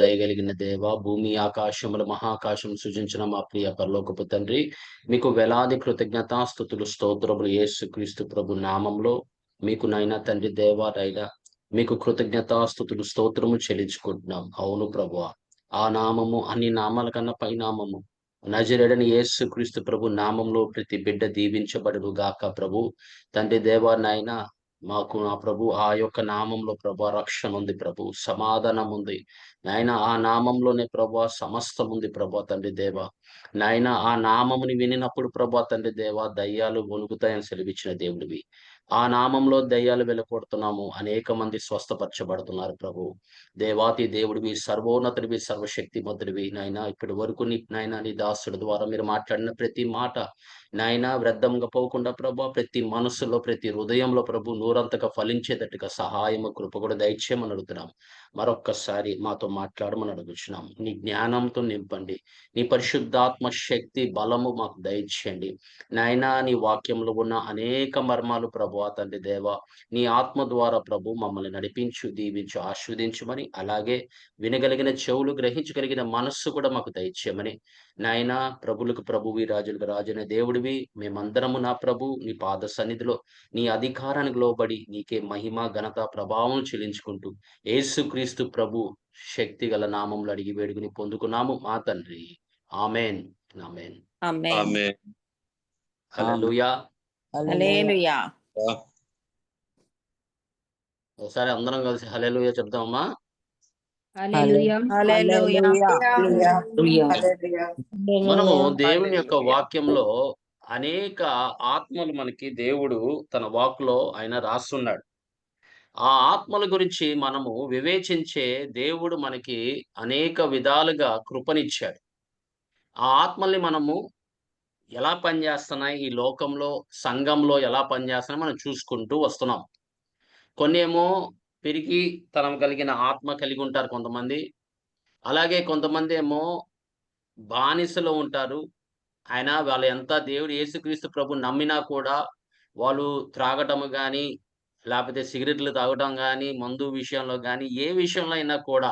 దయగలిగిన దేవ, భూమి ఆకాశములు మహాకాశం సృజించిన మా ప్రియ పరలోకపు తండ్రి, మీకు వేలాది కృతజ్ఞతాస్తుతులు స్తోత్రములు యేసుక్రీస్తు ప్రభు నామంలో మీకు నైనా తండ్రి దేవ నైనా మీకు కృతజ్ఞతాస్తుతులు స్తోత్రము చెల్లించుకుంటున్నాం. అవును ప్రభువా, ఆ నామము అన్ని నామాల కన్నా పైనామము నజరేయుడైన యేసుక్రీస్తు ప్రభు నామంలో ప్రతి బిడ్డ దీవించబడును గాక ప్రభు. తండ్రి దేవ నాయనా, మాకు నా ప్రభు ఆ యొక్క నామంలో ప్రభు రక్షణ ఉంది ప్రభు, సమాధానం ఉంది నాయన. ఆ నామంలోనే ప్రభు సమస్తం ఉంది ప్రభు తండ్రి దేవ. నాయన ఆ నామముని వినినప్పుడు ప్రభు తండ్రి దేవ దయ్యాలు వణుకుతాయని సెలవిచ్చిన దేవుడివి. ఆ నామంలో దయ్యాలు వెళ్ళకొడుతున్నాము, అనేక మంది స్వస్థపరచబడుతున్నారు ప్రభు. దేవాతి దేవుడివి, సర్వోన్నతుడివి, సర్వశక్తిమంతుడివి నాయన. ఇప్పటి వరకు నాయన నీ దాసుడి ద్వారా మీరు మాట్లాడిన ప్రతి మాట నాయన వ్యర్థంగా పోకుండా ప్రభు, ప్రతి మనసులో ప్రతి హృదయంలో ప్రభు నూరంతగా ఫలించేటట్టుగా సహాయము కృప కూడా దయచేయమని అడుగుతున్నాం. మరొక్కసారి మాతో మాట్లాడమని అడుగుచున్నాం. నీ జ్ఞానంతో నింపండి, నీ పరిశుద్ధాత్మ శక్తి బలము మాకు దయచేయండి నాయన. నీ వాక్యంలో ఉన్న అనేక మర్మాలు ప్రభు తండ్రి దేవ, నీ ఆత్మ ద్వారా ప్రభు మమ్మల్ని నడిపించు, దీవించు, ఆస్వాదించమని, అలాగే వినగలిగిన చెవులు, గ్రహించగలిగిన మనస్సు కూడా మాకు దయచేయమని నాయన. ప్రభులకు ప్రభువి, రాజులకు రాజైన దేవుడివి, మేమందరము నా ప్రభు నీ పాద సన్నిధిలో నీ అధికారానికి లోబడి నీకే మహిమ ఘనత ప్రభావం చెల్లించుకుంటూ యేసుక్రీస్తు ప్రభు శక్తి గల నామంలో అడిగి వేడుకుని పొందుకున్నాము మా తండ్రి. ఆమెన్. ఆమెన్. ఆమేన్. ఆమేన్. హల్లెలూయా. హల్లెలూయా. ఒకసారి అందరం కలిసి హల్లెలూయా చెప్దామమ్మా. హల్లెలూయా. హల్లెలూయా. మనము దేవుని యొక్క వాక్యంలో అనేక ఆత్మలు మనకి దేవుడు తన వాక్కులో ఆయన రాస్తున్నాడు. ఆ ఆత్మల గురించి మనము వివేచించే దేవుడు మనకి అనేక విధాలుగా కృపనిచ్చాడు. ఆ ఆత్మల్ని మనము ఎలా పనిచేస్తున్నాయి, ఈ లోకంలో సంఘంలో ఎలా పనిచేస్తున్నాయి మనం చూసుకుంటూ వస్తున్నాం. కొన్నేమో పిరికితనం కలిగిన ఆత్మ కలిగి ఉంటారు కొంతమంది. అలాగే కొంతమంది ఏమో బానిసలో ఉంటారు. వాళ్ళు ఎంత దేవుడు యేసుక్రీస్తు ప్రభువుని నమ్మినా కూడా వాళ్ళు త్రాగటము గాని, లేపోతే సిగరెట్లు తాగటం గాని, మందు విషయంలో గాని, ఏ విషయంలో అయినా కూడా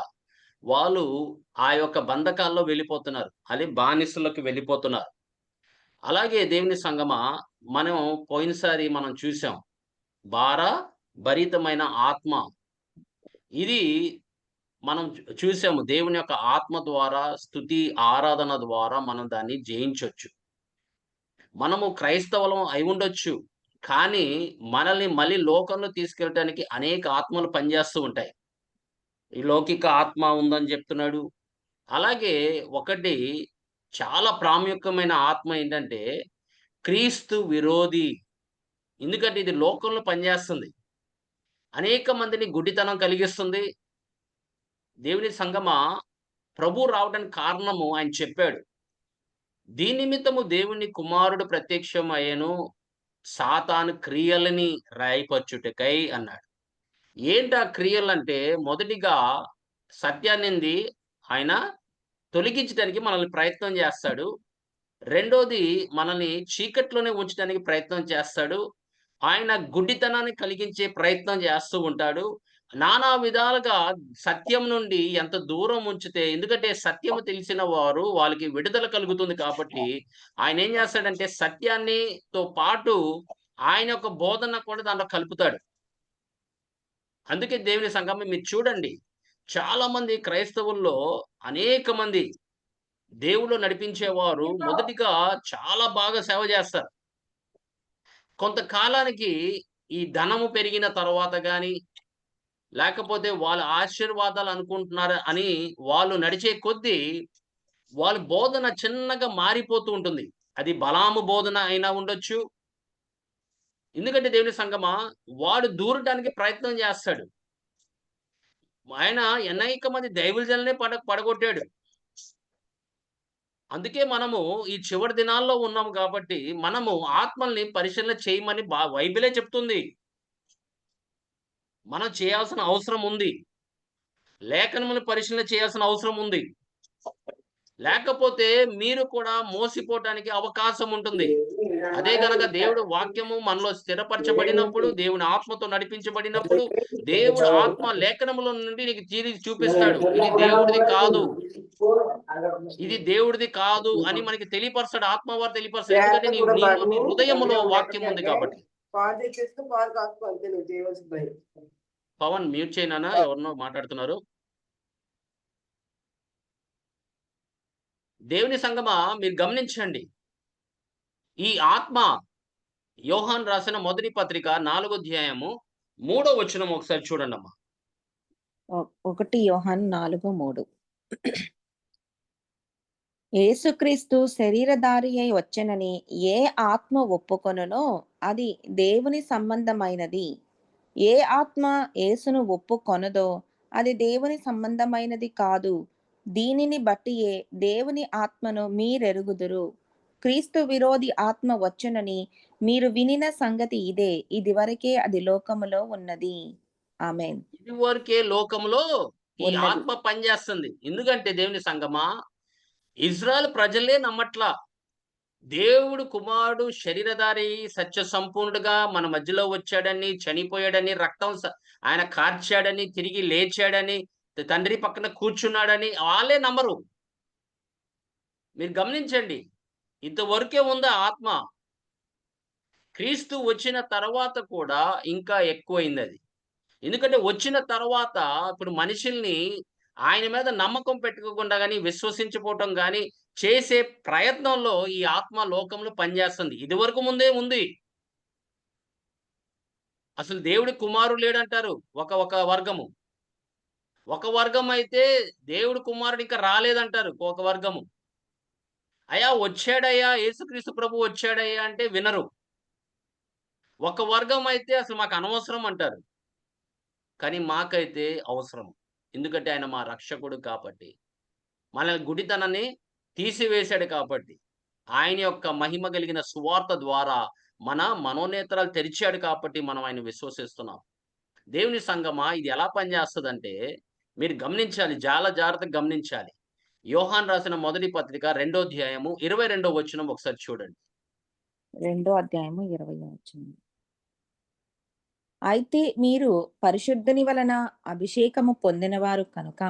వాళ్ళు ఆ యొక్క బంధకాల్లో వెళ్ళిపోతున్నారు. అది బానిసలోకి వెళ్ళిపోతున్నారు. అలాగే దేవుని సంగమా, మనం పోయినసారి మనం చూసాం. భార భరితమైన ఆత్మ. ఇది మనం చూసాము. దేవుని యొక్క ఆత్మ ద్వారా, స్తుతి, ఆరాధన ద్వారా మనం దాన్ని జయించొచ్చు. మనము క్రైస్తవులం అయ్యుండొచ్చు, కానీ మనల్ని మళ్ళీ లోకంలో తీసుకెళ్ళటానికి అనేక ఆత్మలు పనిచేస్తూ ఉంటాయి. ఈ లౌకిక ఆత్మ ఉందని చెప్తున్నాడు. అలాగే ఒకటి చాలా ప్రాముఖ్యమైన ఆత్మ ఏంటంటే క్రీస్తు విరోధి. ఎందుకంటే ఇది లోకంలో పనిచేస్తుంది. అనేక మందిని గుడ్డితనం కలిగిస్తుంది. దేవుని సంగమా, ప్రభు రావడానికి కారణము ఆయన చెప్పాడు. దీని నిమిత్తము దేవుని కుమారుడు ప్రత్యక్షమయ్యెను, సాతాను క్రియలని రాయపరచుటకై అన్నాడు. ఏంటా క్రియలంటే, మొదటిగా సత్యాన్నింది ఆయన తొలగించడానికి మనల్ని ప్రయత్నం చేస్తాడు. రెండోది మనల్ని చీకట్లోనే ఉంచడానికి ప్రయత్నం చేస్తాడు. ఆయన గుడ్డితనాన్ని కలిగించే ప్రయత్నం చేస్తూ ఉంటాడు. నానా విధాలుగా సత్యం నుండి ఎంత దూరం ఉంచితే, ఎందుకంటే సత్యము తెలిసిన వారు వాళ్ళకి విడుదల కలుగుతుంది కాబట్టి, ఆయన ఏం చేస్తాడంటే సత్యాన్నితో పాటు ఆయన యొక్క బోధన కూడా దాంట్లో కలుపుతాడు. అందుకే దేవుని సంఘమే మీరు చూడండి, చాలా మంది క్రైస్తవుల్లో అనేక మంది దేవుళ్ళు నడిపించేవారు మొదటిగా చాలా బాగా సేవ చేస్తారు. కొంతకాలానికి ఈ ధనము పెరిగిన తర్వాత గాని, లేకపోతే వాళ్ళ ఆశీర్వాదాలు అనుకుంటున్నారు అని వాళ్ళు నడిచే కొద్దీ, వాళ్ళ బోధన చిన్నగా మారిపోతూ ఉంటుంది. అది బలాము బోధన అయినా ఉండొచ్చు. ఎందుకంటే దేవుని సంగమా, వాడు దూరటానికి ప్రయత్నం చేస్తాడు. ఆయన అనేక మంది దైవజనులనే పడగొట్టాడు. అందుకే మనము ఈ చివరి దినాల్లో ఉన్నాము కాబట్టి, మనము ఆత్మల్ని పరిశీలన చేయమని బైబిలే చెప్తుంది. మనం చేయాల్సిన అవసరం ఉంది. లేఖనములు పరిశీలన చేయాల్సిన అవసరం ఉంది. లేకపోతే మీరు కూడా మోసిపోవటానికి అవకాశం ఉంటుంది. అదే గనక దేవుడు వాక్యము మనలో స్థిరపరచబడినప్పుడు, దేవుని ఆత్మతో నడిపించబడినప్పుడు, దేవుడు ఆత్మ లేఖనములో నుండి నీకు తీసి చూపిస్తాడు. ఇది దేవుడిది కాదు, ఇది దేవుడిది కాదు అని మనకి తెలియపరుస్తాడు. ఆత్మవారు తెలియపరుస్తాడు. ఎందుకంటే నీలో నీ హృదయములో వాక్యం ఉంది కాబట్టి. పవన్ మ్యూట్ చేయనా? ఎవరినో మాట్లాడుతున్నారు. దేవుని సంగమా మీరు గమనించండి. ఈ ఆత్మ యోహాను రాసిన మొదటి పత్రిక 4వ అధ్యాయము 3వ వచనం ఒకసారి చూడండమ్మా. 1 యోహాను 4:3. యేసుక్రీస్తు శరీరధారి అయి వచ్చెనని ఏ ఆత్మ ఒప్పుకొనునో అది దేవుని సంబంధమైనది. ఏ ఆత్మ యేసును ఒప్పుకొనదో అది దేవుని సంబంధమైనది కాదు. దీనిని బట్టియే దేవుని ఆత్మను మీరెరుగుదురు. క్రీస్తు విరోధి ఆత్మ వచ్చునని మీరు వినిన సంగతి ఇదే. ఇదివరకే అది లోకములో ఉన్నది. ఆమేన్. ఇదివరకే లోకంలో ఈ ఉన్నది. ఆత్మ పనిచేస్తుంది. ఎందుకంటే దేవుని సంగమా, ఇజ్రాయెల్ ప్రజలే నమ్మట్లా. దేవుడు కుమారుడు శరీరధారి సత్య సంపూర్ణుడుగా మన మధ్యలో వచ్చాడని, చనిపోయాడని, రక్తం ఆయన కార్చాడని, తిరిగి లేచాడని, తండ్రి పక్కన కూర్చున్నాడని వాళ్ళే నమ్మరు. మీరు గమనించండి. ఇంతవరకే ఉందా ఆత్మ. క్రీస్తు వచ్చిన తర్వాత కూడా ఇంకా ఎక్కువైందది. ఎందుకంటే వచ్చిన తర్వాత ఇప్పుడు మనుషుల్ని ఆయన మీద నమ్మకం పెట్టుకోకుండా గాని, విశ్వసించపోవటం గాని చేసే ప్రయత్నంలో ఈ ఆత్మ లోకంలో పనిచేస్తుంది. ఇదివరకు ముందే ఉంది. అసలు దేవుడి కుమారుడు లేడంటారు ఒక వర్గము. ఒక వర్గం అయితే దేవుడి కుమారుడు ఇంకా రాలేదంటారు ఒక వర్గము. అయ్యా వచ్చాడయ్యా, యేసుక్రీస్తు ప్రభువు వచ్చాడయ్యా అంటే వినరు. ఒక వర్గం అయితే అసలు మాకు అనవసరం అంటారు. కానీ మాకైతే అవసరం. ఎందుకంటే ఆయన మా రక్షకుడు కాబట్టి. మనల్ని గుడితనాన్ని తీసివేశాడు కాబట్టి. ఆయన యొక్క మహిమ కలిగిన సువార్త ద్వారా మన మనోనేత్రాలు తెరిచాడు కాబట్టి మనం ఆయన్ని విశ్వసిస్తున్నాం. దేవుని సంగమా ఇది ఎలా పనిచేస్తదంటే మీరు గమనించాలి. చాలా జాగ్రత్తగా గమనించాలి. యోహాను రాసిన మొదటి పత్రిక 2వ అధ్యాయము 22వ వచనం ఒకసారి చూడండి. 2వ అధ్యాయము 20వ వచనం. అయితే మీరు పరిశుద్ధుని వలన అభిషేకము పొందినవారు కనుక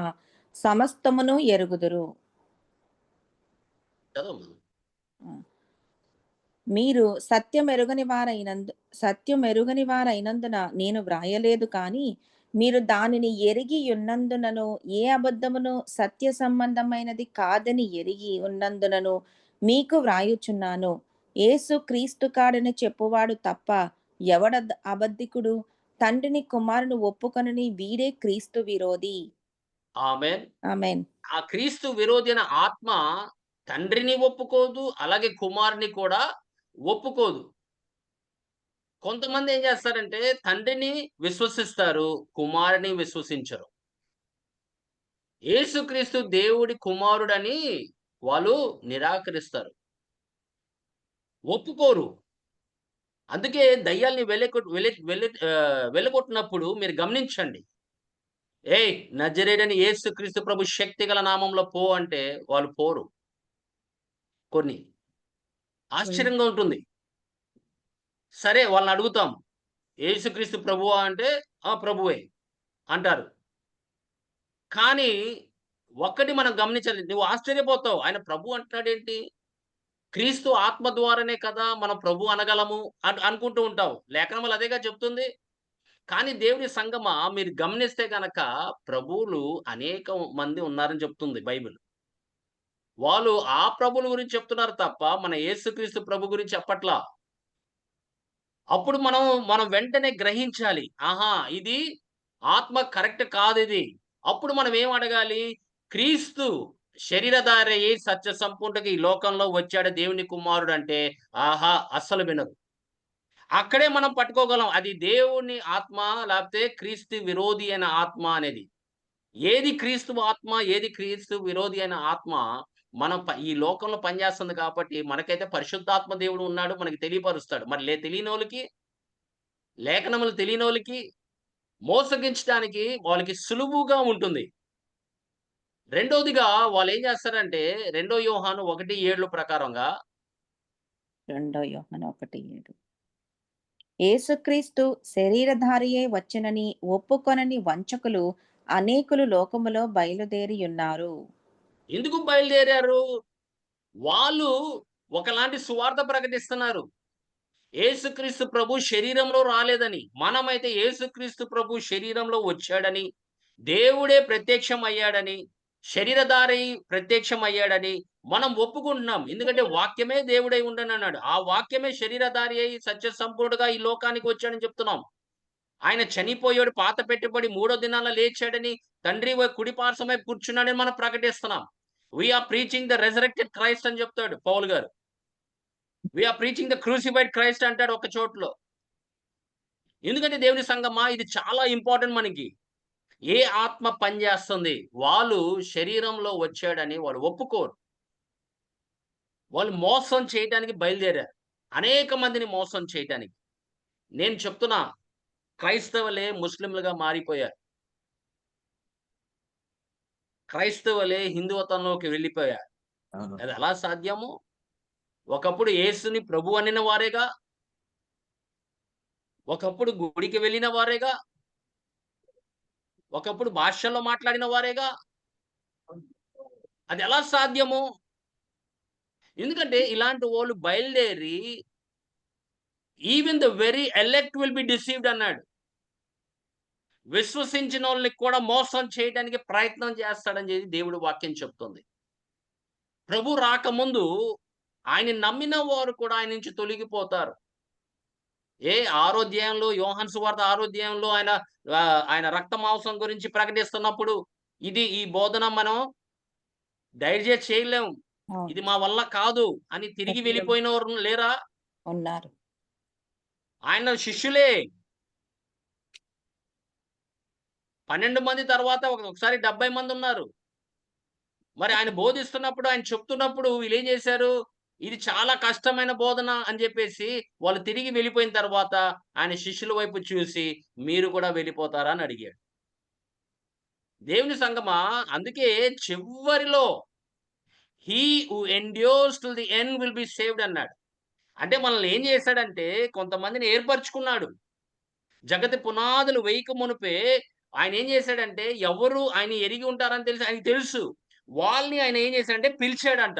సమస్తమును ఎరుగుదురు. చదవమ్మా. మీరు సత్యమెరుగని వారైనందున నేను వ్రాయలేదు కానీ మీరు దానిని ఎరిగి ఉన్నందునను ఏ అబద్ధమును సత్య సంబంధమైనది కాదని ఎరిగి ఉన్నందునను మీకు వ్రాయుచున్నాను. యేసు క్రీస్తు కాడని చెప్పువాడు తప్ప ఎవడ అబద్ధికుడు? తండ్రిని కుమారుని ఒప్పుకొనని వీడే క్రీస్తు విరోధి. ఆమేన్. ఆమేన్. ఆ క్రీస్తు విరోధి అయిన ఆత్మ తండ్రిని ఒప్పుకోదు. అలాగే కుమారుని కూడా ఒప్పుకోదు. కొంతమంది ఏం చేస్తారంటే తండ్రిని విశ్వసిస్తారు, కుమారుని విశ్వసించరు. యేసుక్రీస్తు దేవుడి కుమారుడని వాళ్ళు నిరాకరిస్తారు. ఒప్పుకోరు. అందుకే దయ్యాల్ని వెళ్ళగొట్టినప్పుడు మీరు గమనించండి. ఏయ్! నజరేయుడైన యేసుక్రీస్తు ప్రభు శక్తిగల నామంలో పో అంటే వాళ్ళు పోరు. కొన్ని. ఆశ్చర్యంగా ఉంటుంది. సరే వాళ్ళని అడుగుతాం. యేసుక్రీస్తు ప్రభువా అంటే, ఆ! ప్రభువే అంటారు. కానీ ఒక్కటి మనం గమనించాలి. నువ్వు ఆశ్చర్యపోతావు. ఆయన ప్రభు అంటున్నాడేంటి? క్రీస్తు ఆత్మ ద్వారానే కదా మనం ప్రభు అనగలము అనుకుంటూ ఉంటావు. లేఖనములు అదేగా చెప్తుంది. కానీ దేవుని సంగమా మీరు గమనిస్తే గనక ప్రభువులు అనేక మంది ఉన్నారని చెప్తుంది బైబిల్. వాళ్ళు ఆ ప్రభువుల గురించి చెప్తున్నారు తప్ప మన యేసుక్రీస్తు ప్రభు గురించి చెప్పట్లా. అప్పుడు మనం వెంటనే గ్రహించాలి. ఆహా! ఇది ఆత్మ కరెక్ట్ కాదిది. అప్పుడు మనం ఏం అడగాలి? క్రీస్తు శరీరధారి అయ్యి సత్య సంపూర్ణగా ఈ లోకంలో వచ్చాడు దేవుని కుమారుడంటే, ఆహా! అస్సలు వినరు. అక్కడే మనం పట్టుకోగలం. అది దేవుని ఆత్మ లేకపోతే క్రీస్తు విరోధి అయిన ఆత్మ అనేది. ఏది క్రీస్తు ఆత్మ, ఏది క్రీస్తు విరోధి అయిన ఆత్మ ఈ లోకంలో పనిచేస్తుంది కాబట్టి మనకైతే పరిశుద్ధాత్మ దేవుడు ఉన్నాడు. మనకి తెలియపరుస్తాడు. మరి తెలియనోళ్ళకి, లేఖనములు తెలియనోళ్ళకి మోసగించడానికి వాళ్ళకి సులువుగా ఉంటుంది. రెండోదిగా వాళ్ళేం చేస్తారంటే 2 యోహాను 1:7 ప్రకారంగా 2 యోహాను 1:7. యేసుక్రీస్తు శరీరధారియై వచ్చెనని ఒప్పుకొనని వంచకులు అనేకులు లోకములో బయలుదేరియున్నారు. ఎందుకు బయలుదేరారు? వాళ్ళు ఒకలాంటి సువార్త ప్రకటిస్తున్నారు. యేసుక్రీస్తు ప్రభు శరీరంలో రాలేదని. మనమైతే యేసుక్రీస్తు ప్రభు శరీరంలో వచ్చాడని, దేవుడే ప్రత్యక్షమయ్యాడని, శరీరధారి ప్రత్యక్షమయ్యాడని మనం ఒప్పుకుంటున్నాం. ఎందుకంటే వాక్యమే దేవుడై ఉండనన్నాడు. ఆ వాక్యమే శరీరధారి అయి సత్య సంపూర్ణుడుగా ఈ లోకానికి వచ్చాడని చెప్తున్నాం. ఆయన చనిపోయాడు, పాత పెట్టబడి మూడో దినాన లేచాడని, తండ్రి కుడి పార్శ్వం వైపు కూర్చున్నాడని మనం ప్రకటిస్తున్నాం. We are preaching the resurrected Christ అని చెప్తాడు పౌలు గారు. We are preaching the crucified Christ అంటాడు ఒక చోట్లో. ఎందుకంటే దేవుని సంగమా, ఇది చాలా ఇంపార్టెంట్ మనకి. ఏ ఆత్మ పనిచేస్తుంది? వాళ్ళు శరీరంలో వచ్చాడని వాళ్ళు ఒప్పుకోరు. వాళ్ళు మోసం చేయటానికి బయలుదేరారు. అనేక మందిని మోసం చేయటానికి. నేను చెప్తున్నా, క్రైస్తవులే ముస్లింలుగా మారిపోయారు. క్రైస్తవులే హిందువతంలోకి వెళ్ళిపోయారు. అవును. అది ఎలా సాధ్యము? ఒకప్పుడు యేసుని ప్రభు అనిన వారేగా, ఒకప్పుడు గుడికి వెళ్ళిన వారేగా, ఒకప్పుడు భాషల్లో మాట్లాడిన వారేగా. అది ఎలా సాధ్యము? ఎందుకంటే ఇలాంటి వాళ్ళు బయలుదేరి even the very elect will be deceived అన్నాడు. విశ్వసించినోళ్ళని కూడా మోసం చేయడానికి ప్రయత్నం చేస్తాడని చెప్పి దేవుడి వాక్యం చెప్తుంది. ప్రభు రాకముందు ఆయన్ని నమ్మిన వారు కూడా ఆయన నుంచి తొలగిపోతారు. ఆరో అధ్యాయంలో, యోహాను సువార్త 6వ అధ్యాయంలో ఆయన రక్త మాంసం గురించి ప్రకటిస్తున్నప్పుడు ఈ బోధన మనం డైజెస్ట్ చేయలేము. అవును. ఇది మా వల్ల కాదు అని తిరిగి వెళ్ళిపోయినవారు లేరా? ఉన్నారు. ఆయన శిష్యులే. 12 మంది తర్వాత ఒకసారి 70 మంది ఉన్నారు. మరి ఆయన బోధిస్తున్నప్పుడు, ఆయన చెప్తున్నప్పుడు వీళ్ళేం చేశారు? ఇది చాలా కష్టమైన బోధన అని చెప్పేసి వాళ్ళు తిరిగి వెళ్ళిపోయిన తర్వాత ఆయన శిష్యుల వైపు చూసి, మీరు కూడా వెళ్ళిపోతారా అని అడిగాడు. దేవుని సంగమా, అందుకే చివరిలో he who endures till the end will be saved అన్నాడు. అంటే మనల్ని ఏం చేశాడంటే కొంతమందిని ఏర్పరచుకున్నాడు. జగతి పునాదులు వేయక మునుపే ఆయన ఏం చేశాడంటే, ఎవరు ఆయన ఎరిగి ఉంటారని తెలిసి ఆయనకి తెలుసు. వాళ్ళని ఆయన ఏం చేశాడంటే పిలిచాడంట.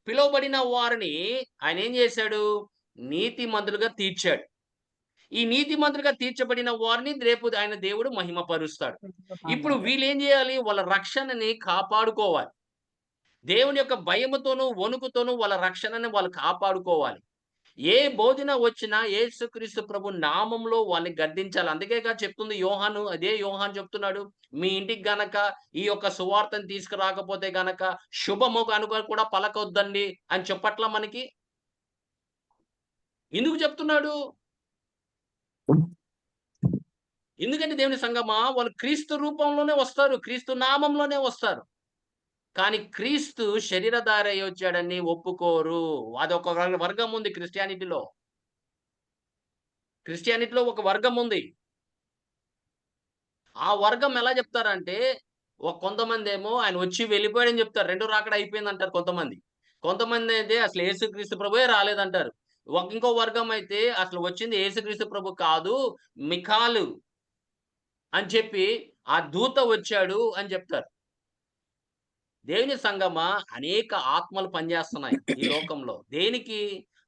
పిలువబడిన వారిని ఆయన ఏం చేశాడు? నీతిమంతులుగా తీర్చాడు. ఈ నీతిమంతులుగా తీర్చబడిన వారిని రేపు ఆయన దేవుడు మహిమపరుస్తాడు. ఇప్పుడు వీళ్ళేం చేయాలి? వాళ్ళ రక్షణని కాపాడుకోవాలి. దేవుని యొక్క భయముతోనూ, వణుకుతోనూ వాళ్ళ రక్షణని వాళ్ళు కాపాడుకోవాలి. ఏ బోధన వచ్చినా యేసుక్రీస్తు ప్రభు నామంలో వాళ్ళని గద్దించాలి. అందుకేగా చెప్తుంది యోహాను, అదే యోహాను చెప్తున్నాడు, మీ ఇంటికి గనక ఈ యొక్క సువార్తను తీసుకురాకపోతే గనక శుభము గనుక కూడా పలకొద్దండి అని చెప్పట్లా మనకి. ఎందుకు చెప్తున్నాడు? ఎందుకంటే దేవుని సంగమా, వాళ్ళు క్రీస్తు రూపంలోనే వస్తారు. క్రీస్తు నామంలోనే వస్తారు. కానీ క్రీస్తు శరీరధారి అయి వచ్చాడని ఒప్పుకోరు. అదొక వర్గం ఉంది క్రిస్టియానిటీలో. క్రిస్టియానిటీలో ఒక వర్గం ఉంది. ఆ వర్గం ఎలా చెప్తారంటే, కొంతమందేమో ఆయన వచ్చి వెళ్ళిపోయాడని చెప్తారు. రెండో రాకడ అయిపోయిందంటారు కొంతమంది. కొంతమందైతే అసలు యేసుక్రీస్తు ప్రభువే రాలేదంటారు. ఇంకో వర్గం అయితే అసలు వచ్చింది యేసుక్రీస్తు ప్రభు కాదు, మిఖాలు అని చెప్పి ఆ దూత వచ్చాడు అని చెప్తారు. దేవుని సంగమా, అనేక ఆత్మలు పనిచేస్తున్నాయి ఈ లోకంలో. దేనికి?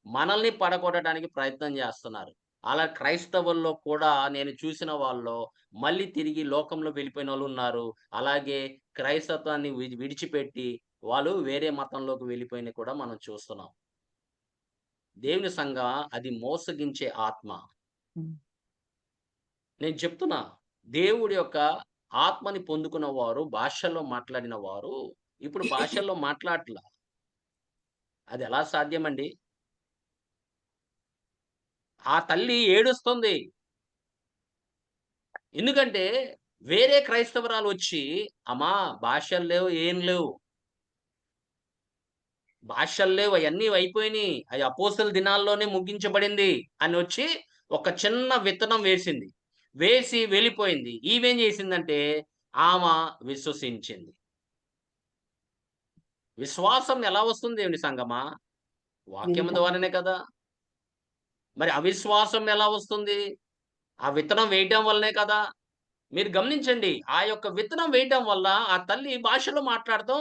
మనల్ని పడగొట్టడానికి ప్రయత్నం చేస్తున్నారు. అలా క్రైస్తవుల్లో కూడా నేను చూసిన వాళ్ళలో మళ్ళీ తిరిగి లోకంలో వెళ్ళిపోయినోళ్ళు ఉన్నారు. అలాగే క్రైస్తత్వాన్ని విడిచిపెట్టి వాళ్ళు వేరే మతంలోకి వెళ్ళిపోయినవి కూడా మనం చూస్తున్నాం. దేవుని సంగమా, అది మోసగించే ఆత్మ. హ్మ్. నేను చెప్తున్నా, దేవుడి యొక్క ఆత్మని పొందుకున్న వారు, భాషల్లో మాట్లాడిన వారు ఇప్పుడు భాషల్లో మాట్లాడట్లా. అది ఎలా సాధ్యమండి? ఆ తల్లి ఏడుస్తుంది. ఎందుకంటే వేరే క్రైస్తవురాలు వచ్చి, అమ్మా భాషలు లేవు, ఏం లేవు. భాషలు లేవు, అయన్నీ అయిపోయినియి. అది అపోస్తలుల దినాల్లోనే ముగించబడింది అని వచ్చి ఒక చిన్న విత్తనం వేసింది. వేసి వెళ్ళిపోయింది. ఈమేం చేసిందంటే ఆమె విశ్వసించింది. విశ్వాసం ఎలా వస్తుంది దేవుని సంగమా? వాక్యం వింటాం. ద్వారానే కదా! మరి అవిశ్వాసం ఎలా వస్తుంది? ఆ విత్తనం వేయటం వల్లనే కదా! మీరు గమనించండి. ఆ యొక్క విత్తనం వేయటం వల్ల ఆ తల్లి భాషలో మాట్లాడటం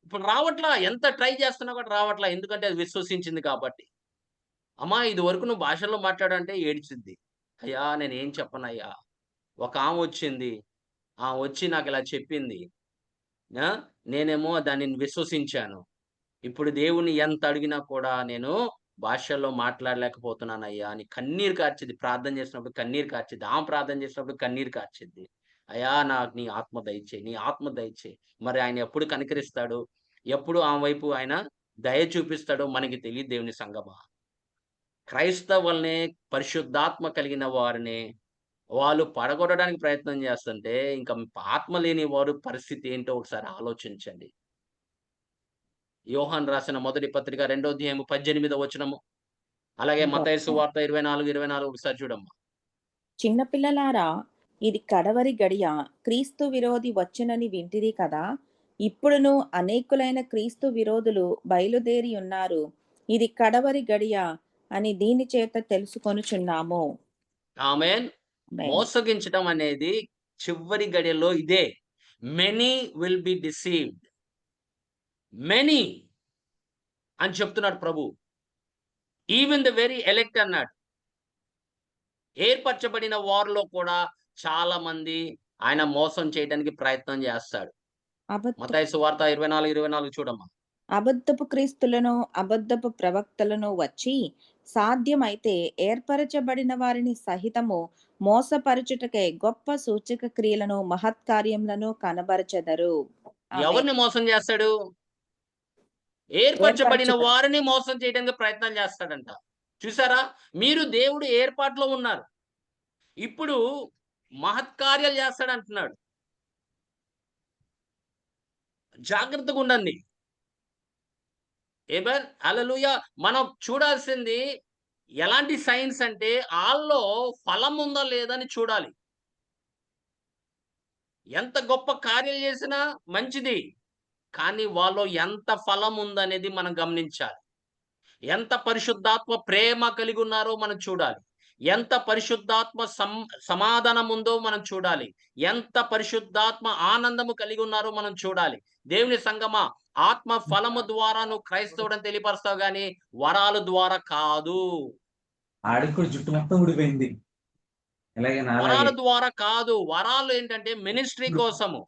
ఇప్పుడు రావట్లా. ఎంత ట్రై చేస్తున్నా కూడా రావట్లా. ఎందుకంటే అది విశ్వసించింది కాబట్టి. అమ్మా ఇదివరకు నువ్వు భాషల్లో మాట్లాడంటే ఏడ్చిద్ది. అయ్యా నేనేం చెప్పనయ్యా. ఒకామొచ్చింది. వచ్చి నాకిలా చెప్పింది. ఆ! నేనేమో దానిని విశ్వసించాను. ఇప్పుడు దేవుడిని ఎంత అడిగినా కూడా నేను భాషల్లో మాట్లాడలేకపోతున్నానయ్యా అని కన్నీరు కార్చిద్ది. ప్రార్థన చేసినప్పుడు కన్నీరు కార్చిద్ది. ఆమె ప్రార్థన చేసినప్పుడు కన్నీరు కార్చిద్ది. అయ్యా! నాకు నీ ఆత్మ దయచేయి, నీ ఆత్మ దయచేయి. మరి ఆయన ఎప్పుడు కనికరిస్తాడు? ఎప్పుడు ఆమె వైపు ఆయన దయ చూపిస్తాడో మనకి తెలీదు దేవుని సంగమా. క్రైస్తవుల్ని పరిశుద్ధాత్మ కలిగిన వారిని వాళ్ళు పడగొట్టడానికి ప్రయత్నం చేస్తుంటే, ఇంక ఆత్మ లేని వారు పరిస్థితి ఏంటో ఒకసారి ఆలోచించండి. యోహాను రాసిన మొదటి పత్రిక 2 అధ్యాయము 18 వచనము. అలాగే మత్తయి ఇంకా సువార్త 24 ఒకసారి చూడమ్మా. చిన్న పిల్లలారా, ఇది కడవరి గడియ. క్రీస్తు విరోధి వచ్చెనని వింటిరి కదా! ఇప్పుడును అనేకులైన క్రీస్తు విరోధులు బయలుదేరి ఉన్నారు. ఇది కడవరి గడియ అని దీని చేత తెలుసుకొనుచున్నాము. ఆమేన్. ఆమేన్. మోసగించటం అనేది చివరి గడియల్లో ఇదే. Many will be deceived. Many అని చెప్తున్నాడు ప్రభు. ఈవెన్ ద వెరీ ఎలెక్ట్ అన్నాడు. ఏర్పరచబడిన వారిలో కూడా చాలా మంది ఆయన మోసం చేయడానికి ప్రయత్నం చేస్తాడు. అబద్ధ మత్తయి సువార్త 24 చూడమ్మా. అబద్ధపు క్రీస్తులను, అబద్ధపు ప్రవక్తలను వచ్చి సాధ్యమైతే ఏర్పరచబడిన వారిని సహితము మోసపరచుటకై గొప్ప సూచక క్రియలను, మహత్కార్యములను కనబరచెదరు. ఆమేన్. ఎవరిని మోసం చేస్తాడు? ఏర్పరచబడిన ఏర్పరచబడి వారిని మోసం చేయడానికి ప్రయత్నం చేస్తాడంట. చూసారా? మీరు దేవుడు ఏర్పాటులో ఉన్నారు. ఇప్పుడు మహత్కార్యాలు చేస్తాడంటున్నాడు. జాగ్రత్తగుండండి. ఏమేన్. హల్లెలూయా! మనం చూడాల్సింది ఎలాంటి సైన్స్ అంటే ఆళ్ళలో ఫలం ఉందా లేదా అని చూడాలి. ఎంత గొప్ప కార్యాలు చేసినా మంచిది. కానీ వాళ్ళలో ఎంత ఫలం ఉందనేది మనం గమనించాలి. ఎంత పరిశుద్ధాత్మ ప్రేమ కలిగున్నారో మనం చూడాలి. ఎంత పరిశుద్ధాత్మ సమాధానం ఉందో మనం చూడాలి. ఎంత పరిశుద్ధాత్మ ఆనందము కలిగి ఉన్నారో మనం చూడాలి. దేవుని సంగమా, ఆత్మ ఫలము ద్వారా నువ్వు క్రైస్తవుడని తెలియపరుస్తావు గానీ, వరాల ద్వారా కాదు. ఆడికి కూడా జుట్టు మొత్తం ఊడిపోయింది. ఇలాగే నాలాగే. వరాల ద్వారా కాదు. వరాలు ఏంటంటే మినిస్ట్రీ కోసము.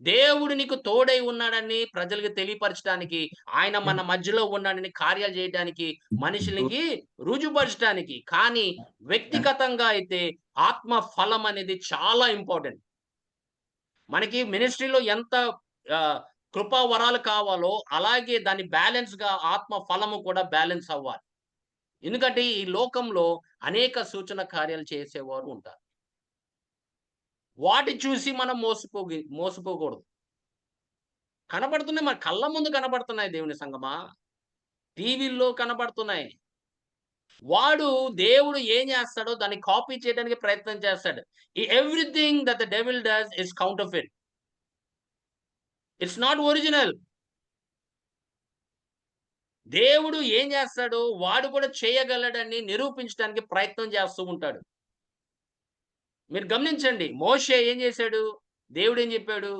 దేవుడు నీకు తోడై ఉన్నాడని ప్రజలకి తెలియపరచడానికి, ఆయన మన మధ్యలో ఉన్నాడని కార్యాలు చేయడానికి, మనుషులకి రుజుపరచడానికి. కానీ వ్యక్తిగతంగా అయితే ఆత్మ ఫలం అనేది చాలా ఇంపార్టెంట్. మనకి మినిస్ట్రీలో ఎంత ఆహ్, కృపా వరాలు కావాలో, అలాగే దాన్ని బ్యాలెన్స్‌గా ఆత్మ ఫలము కూడా బ్యాలెన్స్ అవ్వాలి. ఎందుకంటే ఈ లోకంలో అనేక సూచన కార్యాలు చేసేవారు ఉంటారు. వాటి చూసి మనం మోసపోకూడదు. కనపడుతున్నాయి మన కళ్ళ ముందు కనపడుతున్నాయి దేవుని సంగమా. టీవీల్లో కనపడుతున్నాయి. వాడు దేవుడు ఏం చేస్తాడో దాన్ని కాపీ చేయడానికి ప్రయత్నం చేస్తాడు. Everything that the devil does is counterfeit. It's not original. దేవుడు ఏం చేస్తాడో వాడు కూడా చేయగలడని నిరూపించడానికి ప్రయత్నం చేస్తూ ఉంటాడు. మీరు గమనించండి. మోషే ఏం చేశాడు? దేవుడు ఏం చెప్పాడు?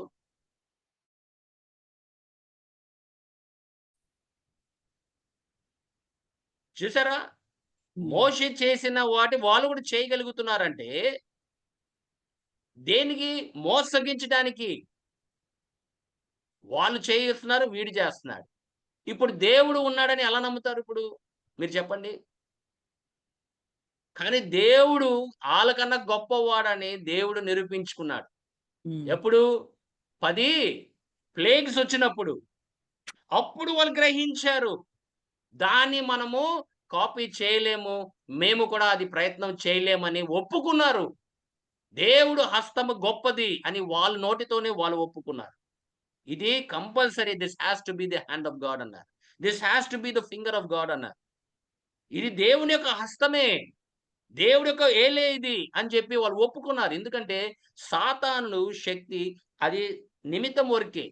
చూసారా? మోషే చేసిన వాటి వాళ్ళు కూడా చేయగలుగుతున్నారంటే, దేనికి? మోసగించడానికి. వాళ్ళు చేస్తున్నారు, వీడు చేస్తున్నాడు. ఇప్పుడు దేవుడు ఉన్నాడని ఎలా నమ్ముతారు ఇప్పుడు? మీరు చెప్పండి. కానీ దేవుడు ఆళ్ళకన్నా గొప్పవాడని దేవుడు నిరూపించుకున్నాడు. హ్మ్. ఎప్పుడు? 10 ప్లేగ్స్ వచ్చినప్పుడు. అప్పుడు వాళ్ళు గ్రహించారు. దాన్ని మనము కాపీ చేయలేము. మేము కూడా అది ప్రయత్నం చేయలేమని ఒప్పుకున్నారు. దేవుడు హస్తము గొప్పది అని వాళ్ళ నోటితోనే వాళ్ళు ఒప్పుకున్నారు. ఇది compulsory this has to be the hand of God అన్నారు. This has to be the finger of God అన్నారు. ఇది దేవుని యొక్క హస్తమే. దేవుడి యొక్క ఏలే ఇది అని చెప్పి వాళ్ళు ఒప్పుకున్నారు. ఎందుకంటే సాతాను శక్తి అది నిమిత్తం వరకే.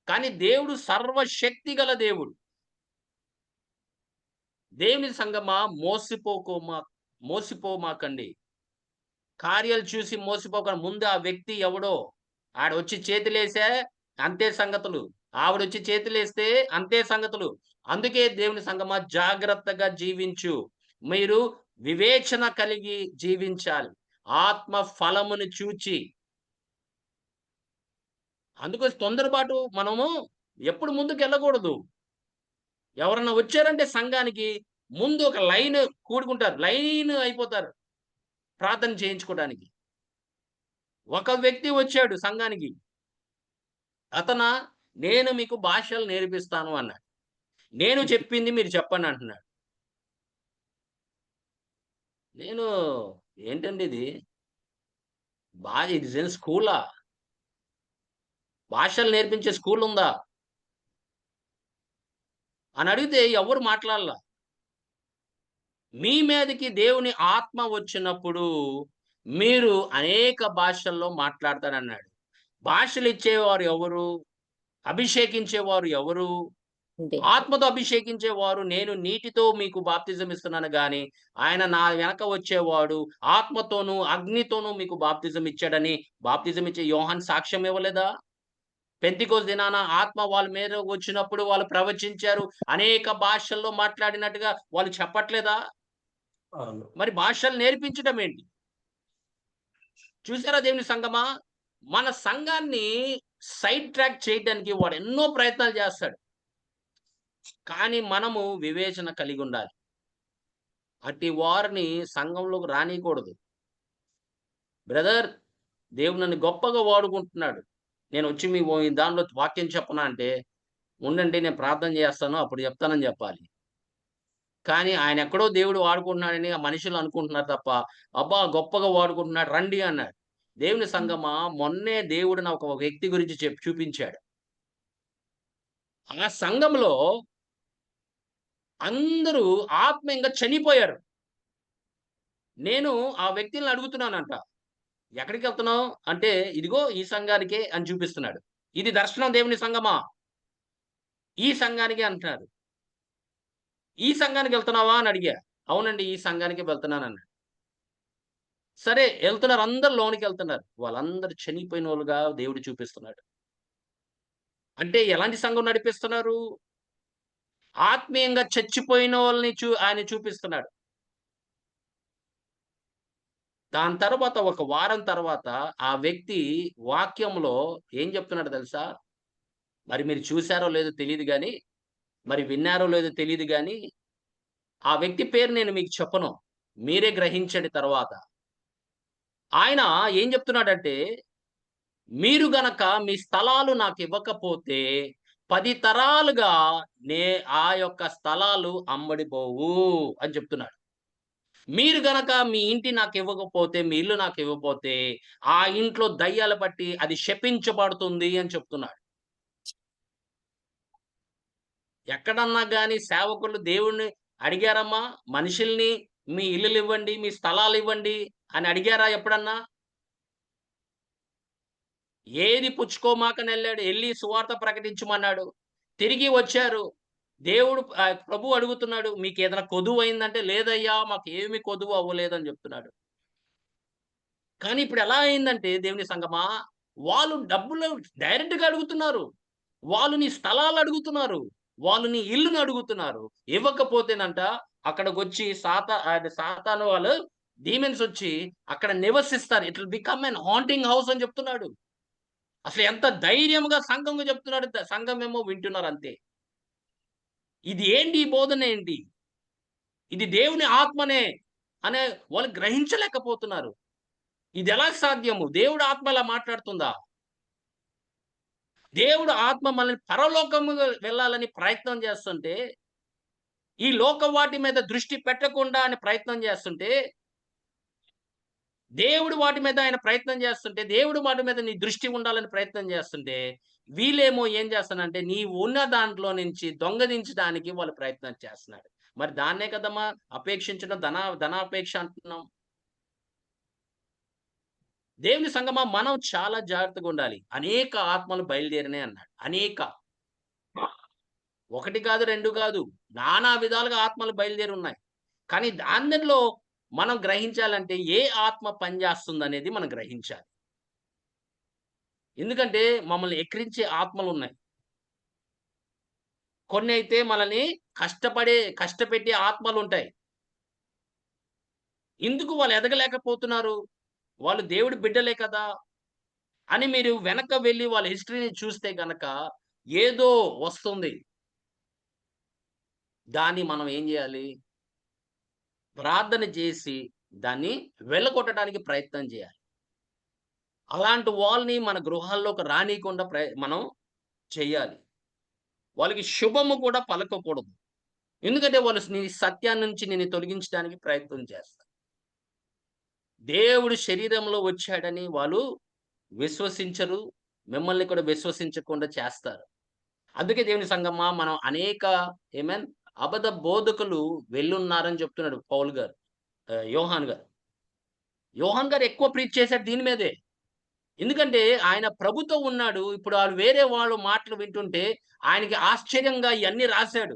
కానీ దేవుడు సర్వశక్తి గల దేవుడు. దేవుని సంగమా మోసిపోమాకండి. కార్యాలు చూసి మోసపోకండి. ముందు ఆ వ్యక్తి ఎవడో, ఆడొచ్చి చేతులేసా అంతే సంగతులు. ఆవిడొచ్చి చేతులేస్తే అంతే సంగతులు. అందుకే దేవుని సంగమా జాగ్రత్తగా జీవించు. మీరు వివేచన కలిగి జీవించాలి. ఆత్మ ఫలమును చూచి. అందుకోసం తొందరపాటు మనము ఎప్పుడు ముందుకెళ్ళకూడదు. ఎవరన్నా వచ్చారంటే సంఘానికి ముందు ఒక లైన్ కూడుకుంటారు. లైన్ అయిపోతారు ప్రార్థన చేయించుకోవడానికి. ఒక వ్యక్తి వచ్చాడు సంఘానికి. అతనా నేను మీకు భాషలు నేర్పిస్తాను అన్నాడు. నేను చెప్పింది మీరు చెప్పండి అంటున్నాడు. నేను ఏంటండి ఇది? ఇది స్కూలా? భాషలు నేర్పించే స్కూల్ ఉందా? అని అడిగితే ఎవ్వరు మాట్లాడలా. మీ మీదకి దేవుని ఆత్మ వచ్చినప్పుడు మీరు అనేక భాషల్లో మాట్లాడతారన్నాడు. భాషలు ఇచ్చేవారు ఎవరు? అభిషేకించేవారు ఎవరు? ఆత్మతో అభిషేకించేవారు. నేను నీటితో మీకు బాప్తిజం ఇస్తున్నాను గాని, ఆయన నా వెనక వచ్చేవాడు ఆత్మతోనూ, అగ్నితోనూ మీకు బాప్తిజం ఇచ్చాడని బాప్తిజం ఇచ్చే యోహాను సాక్ష్యం ఇవ్వలేదా? పెంతెకొస్తు దినాన ఆత్మ వాళ్ళ మీద వచ్చినప్పుడు వాళ్ళు ప్రవచించారు. అనేక భాషల్లో మాట్లాడినట్టుగా వాళ్ళు చెప్పట్లేదా? అవును. మరి భాషలు నేర్పించడం ఏంటి? చూసారా దేవుని సంగమా? మన సంఘాన్ని సైడ్ ట్రాక్ చేయడానికి వాడు ఎన్నో ప్రయత్నాలు చేస్తాడు. కానీ మనము వివేచన కలిగి ఉండాలి. అట్టి వారిని సంఘంలోకి రానీయకూడదు. బ్రదర్, దేవుడు నన్ను గొప్పగా వాడుకుంటున్నాడు. నేనొచ్చి ఈ దానిలో వాక్యం చెప్పనా అంటే, ఉండండి నేను ప్రార్థన చేస్తాను అప్పుడు చెప్తానని చెప్పాలి. కానీ ఆయన ఎక్కడో దేవుడు వాడుకుంటున్నాడని ఆ మనుషులు అనుకుంటున్నారు తప్ప, అబ్బా! గొప్పగా వాడుకుంటున్నాడు రండి అన్నాడు. దేవుని సంగమా, మొన్నే దేవుడు నాకు ఒక వ్యక్తి గురించి చూపించాడు. ఆ సంఘంలో అందరూ ఆత్మీయంగా చనిపోయారు. నేను ఆ వ్యక్తిని అడుగుతున్నానంట. "ఎక్కడికెళ్తున్నావు?" అంటే, "ఇదిగో ఈ సంఘానికే" అని చూపిస్తున్నాడు. ఇది దర్శనం దేవుని సంగమా. ఈ సంఘానికే అంటున్నాడు. "ఈ సంఘానికెళ్తున్నావా?" అని అడిగా. "అవునండి. ఈ సంఘానికే వెళ్తున్నానన్నాడు." సరే ఎళ్తున్నారు. అందరూ లోనికెళ్తున్నారు. వాళ్ళందరూ చనిపోయినోళ్ళుగా దేవుడు చూపిస్తున్నాడు. అంటే ఎలాంటి సంఘం నడిపిస్తున్నారు? ఆత్మీయంగా చచ్చిపోయినోళ్ళని ఆయన చూపిస్తున్నాడు. దాని తర్వాత ఒక వారం తర్వాత ఆ వ్యక్తి వాక్యంలో ఏం చెప్తున్నాడో తెలుసా? మరి మీరు చూసారో లేదో తెలీదు గానీ, మరి విన్నారో లేదో తెలీదు గానీ, ఆ వ్యక్తి పేరు నేను మీకు చెప్పను. మీరే గ్రహించండి తర్వాత. ఆయన ఏం చెప్తున్నాడంటే, మీరు గనక మీ స్థలాలు నాకివ్వకపోతే 10 తరాలుగా నే ఆ యొక్క స్థలాలు అమ్మడిపోవు అని చెప్తున్నాడు. మీరు గనక మీ ఇంటి నాకివ్వకపోతే, మీ ఇల్లు నాకివ్వకపోతే, ఆ ఇంట్లో దయ్యాలు పట్టి అది శపించబడుతుంది అని చెప్తున్నాడు. ఎక్కడన్నా గాని సేవకులు దేవుడిని అడిగారమ్మా? మనుషుల్ని మీ ఇల్లులివ్వండి, మీ స్థలాలివ్వండి అని అడిగారా ఎప్పుడన్నా? ఏది పుచ్చుకోమాకనెళ్ళాడు. ఎళ్లి సువార్త ప్రకటించమన్నాడు. తిరిగి వచ్చారు. ప్రభువు అడుగుతున్నాడు. "మీకేదైనా కొదువయిందంటే" "లేదయ్యా! మాకేమి కొదువు అవ్వలేదని" జెప్తున్నాడు. కానీ ఇప్పుడెలా అయిందంటే దేవుని సంగమా, వాళ్ళు డబ్బులు డైరెక్ట్‌గా అడుగుతున్నారు. వాళ్ళు నీ స్థలాలడుగుతున్నారు. వాళ్ళు నీ ఇల్లుని అడుగుతున్నారు. ఇవ్వకపోతేనంట అక్కడికొచ్చి సాతాను వాళ్ళు డీమన్స్ ఒచ్చి అక్కడ నివసిస్తారు. It will become an haunting house అని జెప్తున్నాడు. అసలు ఎంత ధైర్యంగా సంఘంగా చెప్తున్నాడు. సంఘమేమో వింటున్నారంతే. ఇది ఏంటి? ఈ బోధన ఏంటి? ఇది దేవుని ఆత్మనే అనే వాళ్ళు గ్రహించలేకపోతున్నారు. ఇదెలా సాధ్యము? దేవుడి ఆత్మ ఇలా మాట్లాడుతుందా? దేవుడు ఆత్మ మనల్ని పరలోకముగా వెళ్ళాలని ప్రయత్నం చేస్తుంటే, ఈ లోక వాటి మీద దృష్టి పెట్టకుండా అని ప్రయత్నం చేస్తుంటే, దేవుడు వాటి మీద ఆయన ప్రయత్నం చేస్తుంటే, దేవుడు వాటి మీద నీ దృష్టి ఉండాలని ప్రయత్నం చేస్తుంటే, వీళ్ళేమో ఏం చేస్తానంటే, నీవు ఉన్న దాంట్లో నుంచి దొంగలించడానికి వాళ్ళు ప్రయత్నం చేస్తున్నారు. మరి దాన్నే కదమ్మా అపేక్షించడం ధనాపేక్ష అంటున్నాం. దేవుని సంగమా మనం చాలా జాగ్రత్తగా ఉండాలి. అనేక ఆత్మలు బయలుదేరినాయి అన్నాడు. అనేక. ఒకటి కాదు, 2 కాదు. నానా విధాలుగా ఆత్మలు బయలుదేరి ఉన్నాయి. కానీ అందులో మనం గ్రహించాలంటే ఏ ఆత్మ పనిచేస్తుందనేది మనం గ్రహించాలి. ఎందుకంటే మమ్మల్ని ఎక్కిరించే ఆత్మలున్నాయి. కొన్నైతే మనల్ని కష్టపెట్టే ఆత్మలుంటాయి. ఎందుకు వాళ్ళు ఎదగలేకపోతున్నారు? వాళ్ళు దేవుడి బిడ్డలే కదా! అని మీరు వెనక వెళ్లి వాళ్ళ హిస్టరీని చూస్తే గనక ఏదో వస్తుంది. దాన్ని మనం ఏం జేయాలి? ప్రార్థన చేసి దాన్ని వెళ్ళగొట్టడానికి ప్రయత్నం చేయాలి. అలాంటి వాళ్ళని మన గృహాల్లోకి రానీయకుండా మనం చెయ్యాలి. వాళ్ళకి శుభము కూడా పలకకూడదు. ఎందుకంటే వాళ్ళు నీ సత్యాన్ని నుంచి నిన్ను తొలగించడానికి ప్రయత్నం చేస్తారు. దేవుడు శరీరంలో వచ్చాడని వాళ్ళు విశ్వసించరు. మిమ్మల్ని కూడా విశ్వసించకుండా చేస్తారు. అందుకే దేవుని సంగమా మనం అనేక ఆమేన్ అబద్ధ బోధకులు వెళ్ళున్నారని చెప్తున్నాడు పౌలు గారు. యోహాన్ గారు. యోహాన్ గారు ఎక్కువ ప్రీచ్ చేసాడు దీని మీదే. ఎందుకంటే ఆయన ప్రభుతో ఉన్నాడు. ఇప్పుడు ఆళ్ళు వేరే వాళ్ళు మాటలు వింటుంటే ఆయనకి ఆశ్చర్యంగా ఇయన్నీ రాసాడు.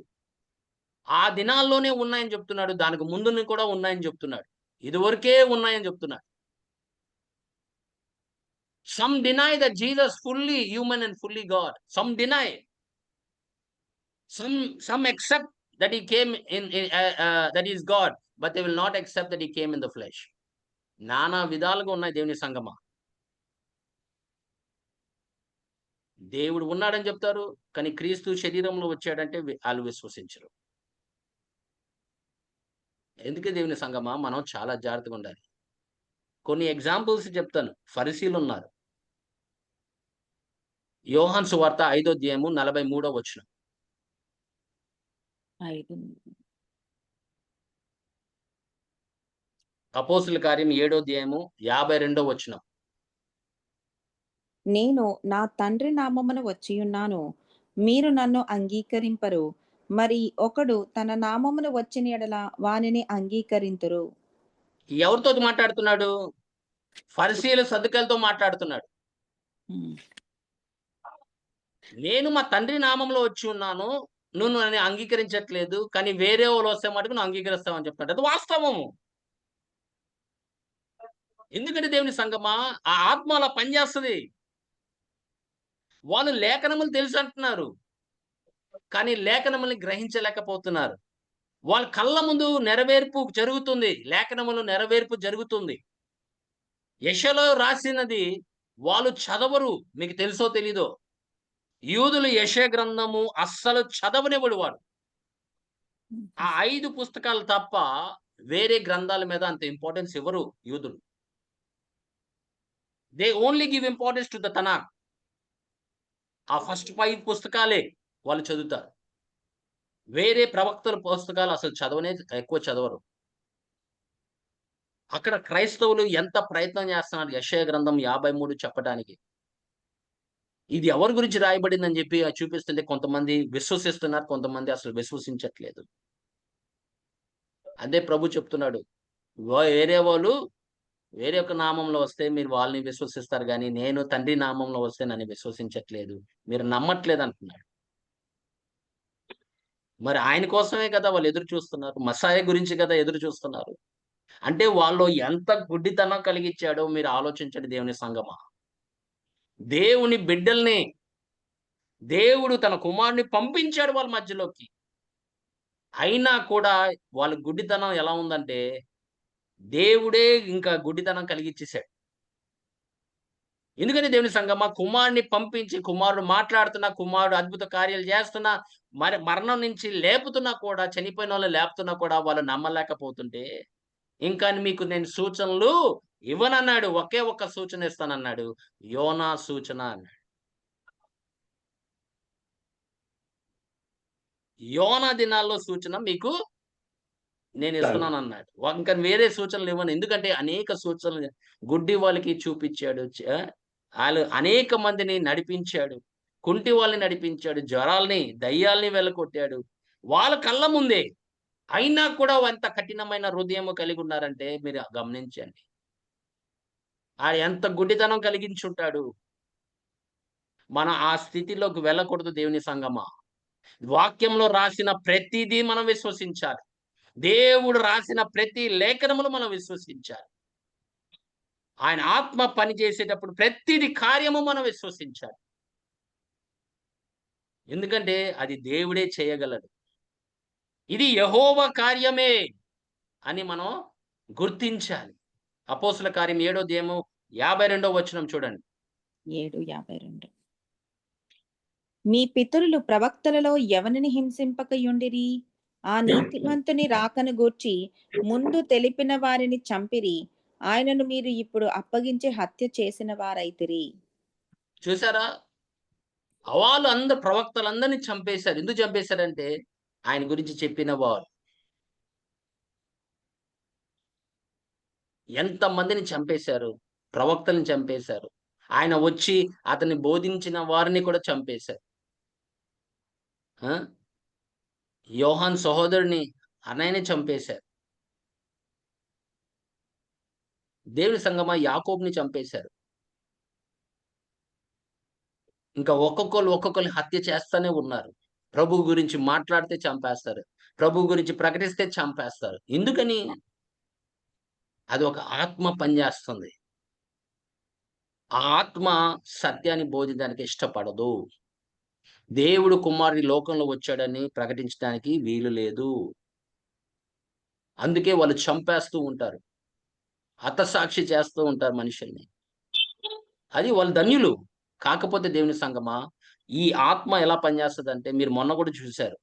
ఆ దినాల్లోనే ఉన్నాయని చెప్తున్నాడు. దానికి ముందుని కూడా ఉన్నాయని చెప్తున్నాడు. ఇదివరకే ఉన్నాయని చెప్తున్నాడు. Some deny that Jesus fully human and fully God. Some deny. Some accept that he came that he is God, but they will not accept that he came in the flesh. నానా విధాలుగా ఉన్నాయి దేవుని సంగమా. దేవుడు ఉన్నాడని చెప్తారు. కానీ క్రీస్తు శరీరంలో వచ్చాడంటే ఆళ్ళు విశ్వసించరు. ఎందుకే దేవుని సంగమా మనం చాలా జాగ్రత్తగా ఉండాలి. కొన్ని ఎగ్జాంపుల్స్ చెప్తాను. ఫరిసీలున్నారు. యోహాను సువార్త 5వ అధ్యాయము 43వ వచనం. 5 అపోస్తుల కార్యం 7వ అధ్యాయము 52వ వచనం. నేను నా తండ్రి నామమున వచ్చియున్నాను. మీరు నన్ను అంగీకరింపరు. మరి ఒకడు తన నామమున వచ్చిన యెడల వానిని అంగీకరింతురు. ఎవరితో మాట్లాడుతున్నాడు? ఫరిసీయులు, సద్దుకైలతో మాట్లాడుతున్నాడు. హ్మ్. నేను మా తండ్రి నామంలో వచ్చి ఉన్నాను. నువ్వు నన్ను అంగీకరించట్లేదు. కానీ వేరే వాళ్ళు వస్తే మటుకు నువ్వు అంగీకరిస్తావని చెప్తున్నాడు. అది వాస్తవము. ఎందుకంటే దేవుని సంగమా ఆ ఆత్మ అలా పనిచేస్తది. వాళ్ళు లేఖనములు తెలుసు అంటున్నారు. కానీ లేఖనముల్ని గ్రహించలేకపోతున్నారు. వాళ్ళ కళ్ళ ముందు నెరవేర్పు జరుగుతుంది. లేఖనములు నెరవేర్పు జరుగుతుంది. యెషయాలో రాసినది వాళ్ళు చదవరు. మీకు తెలుసో తెలీదో. యూదులు యెషయా గ్రంథము అస్సలు చదవనివ్వడు వాడు. ఆ 5 పుస్తకాలు తప్ప వేరే గ్రంథాల మీద అంత ఇంపార్టెన్స్ ఇవ్వరు యూదులు. They only give importance to the Tanakh. ఆ ఫస్ట్ 5 పుస్తకాలే వాళ్ళు చదువుతారు. వేరే ప్రవక్తల పుస్తకాలు అసలు ఎక్కువ చదవరు. అక్కడ క్రైస్తవులు ఎంత ప్రయత్నం చేస్తున్నారు యెషయా గ్రంథం 53 చెప్పడానికి. ఇది ఎవరి గురించి రాయబడిందని చెప్పి చూపిస్తుంటే కొంతమంది విశ్వసిస్తున్నారు. కొంతమంది అసలు విశ్వసించట్లేదు. అదే ప్రభు చెప్తున్నాడు. వేరే వాళ్ళు వేరే ఒక నామంలో వస్తే మీరు వాళ్ళని విశ్వసిస్తారు గానీ, నేను తండ్రి నామంలో వస్తే నన్ను విశ్వసించట్లేదు. మీరు నమ్మట్లేదు అంటున్నాడు. మరి ఆయన కోసమే కదా వాళ్ళు ఎదురు చూస్తున్నారు. మస్సాయ గురించి కదా ఎదురు చూస్తున్నారు. అంటే వాళ్ళు ఎంత గుడ్డితనం కలిగించాడో మీరు ఆలోచించండి దేవుని సంగమా. దేవుని బిడ్డల్ని దేవుడు తన కుమారుడిని పంపించాడు వాళ్ళ మధ్యలోకి. అయినా కూడా వాళ్ళ గుడ్డితనం ఎలా ఉందంటే, దేవుడే ఇంకా గుడ్డితనం కలిగిచ్చేసాడు. ఎందుకని దేవుని సంగమా కుమారుడిని పంపించి, కుమారుడు మాట్లాడుతున్నా, కుమారుడు అద్భుత కార్యాలు చేస్తున్నా, మరి మరణం నుంచి లేపుతున్నా కూడా, చనిపోయినోళ్ళని లేపుతున్నా కూడా వాళ్ళు నమ్మలేకపోతుంటే, ఇంకా మీకు నేను సూచనలు ఇవ్వనన్నాడు. ఒకే ఒక్క సూచన ఇస్తానన్నాడు. యోనా సూచన అన్నాడు. యోనా దినాల్లో సూచన మీకు నేను ఇస్తున్నానన్నాడు. ఇంకా వేరే సూచనలు ఇవ్వను. ఎందుకంటే అనేక సూచనలు గుడ్డి వాళ్ళకి చూపించాడు. ఆళ్ళు అనేక మందిని నడిపించాడు. కుంటి వాళ్ళని నడిపించాడు. జ్వరాల్ని, దయ్యాల్ని వెళ్ళగొట్టాడు. వాళ్ళ కళ్ళ ముందే. అయినా కూడా ఎంత కఠినమైన హృదయం కలిగి ఉన్నారంటే మీరు గమనించండి. ఆయన ఎంత గుడ్డితనం కలిగించుంటాడు. మనం ఆ స్థితిలోకి వెళ్ళకూడదు దేవుని సంగమా. వాక్యంలో రాసిన ప్రతిదీ మనం విశ్వసించాలి. దేవుడు రాసిన ప్రతి లేఖనములు మనం విశ్వసించాలి. ఆయన ఆత్మ పని చేసేటప్పుడు ప్రతిది కార్యము మనం విశ్వసించాలి. ఎందుకంటే అది దేవుడే చేయగలడు. ఇది యెహోవా కార్యమే అని మనం గుర్తించాలి. అపోస్తల కార్యం 7వ అధ్యాయము 52వ వచనం చూడండి. 7:52 మీ పితరులు ప్రవక్తలలో ఎవనిని హింసింపకయుండిరి? ఆ నీతిమంతుని రాకను గూర్చి ముందు తెలిపిన వారిని చంపిరి. ఆయనను మీరు ఇప్పుడు అప్పగించి హత్య చేసిన వారైతిరి. చూసారా? అందరు ప్రవక్తలందరినీ చంపేశారు. ఎందుకు చంపేశారంటే ఆయన గురించి చెప్పిన వారు. ఎంతమందిని చంపేశారు? ప్రవక్తల్ని చంపేశారు. ఆయన వచ్చి అతన్ని బోధించిన వారిని కూడా చంపేశారు. ఆ! యోహాను సహోదరుని అన్నయ్యని చంపేశారు. దేవుని సంగమా యాకోబుని చంపేశారు. ఇంకా ఒక్కొక్కళ్ళు హత్య చేస్తానే ఉన్నారు. ప్రభువు గురించి మాట్లాడితే చంపేస్తారు. ప్రభువు గురించి ప్రకటిస్తే చంపేస్తారు. ఎందుకని? అది ఒక ఆత్మ పనిచేస్తుంది. ఆ ఆత్మ సత్యాన్ని బోధించడానికి ఇష్టపడదు. దేవుడు కుమారుడు లోకంలో వచ్చాడని ప్రకటించడానికి వీలు లేదు. అందుకే వాళ్ళు చంపేస్తూ ఉంటారు. హతసాక్షి చేస్తూ ఉంటారు మనుషుల్ని. అది వాళ్ళు ధన్యులు. కాకపోతే దేవుని సంగమా, ఈ ఆత్మ ఎలా పనిచేస్తదంటే మీరు మొన్న కూడా చూసారు.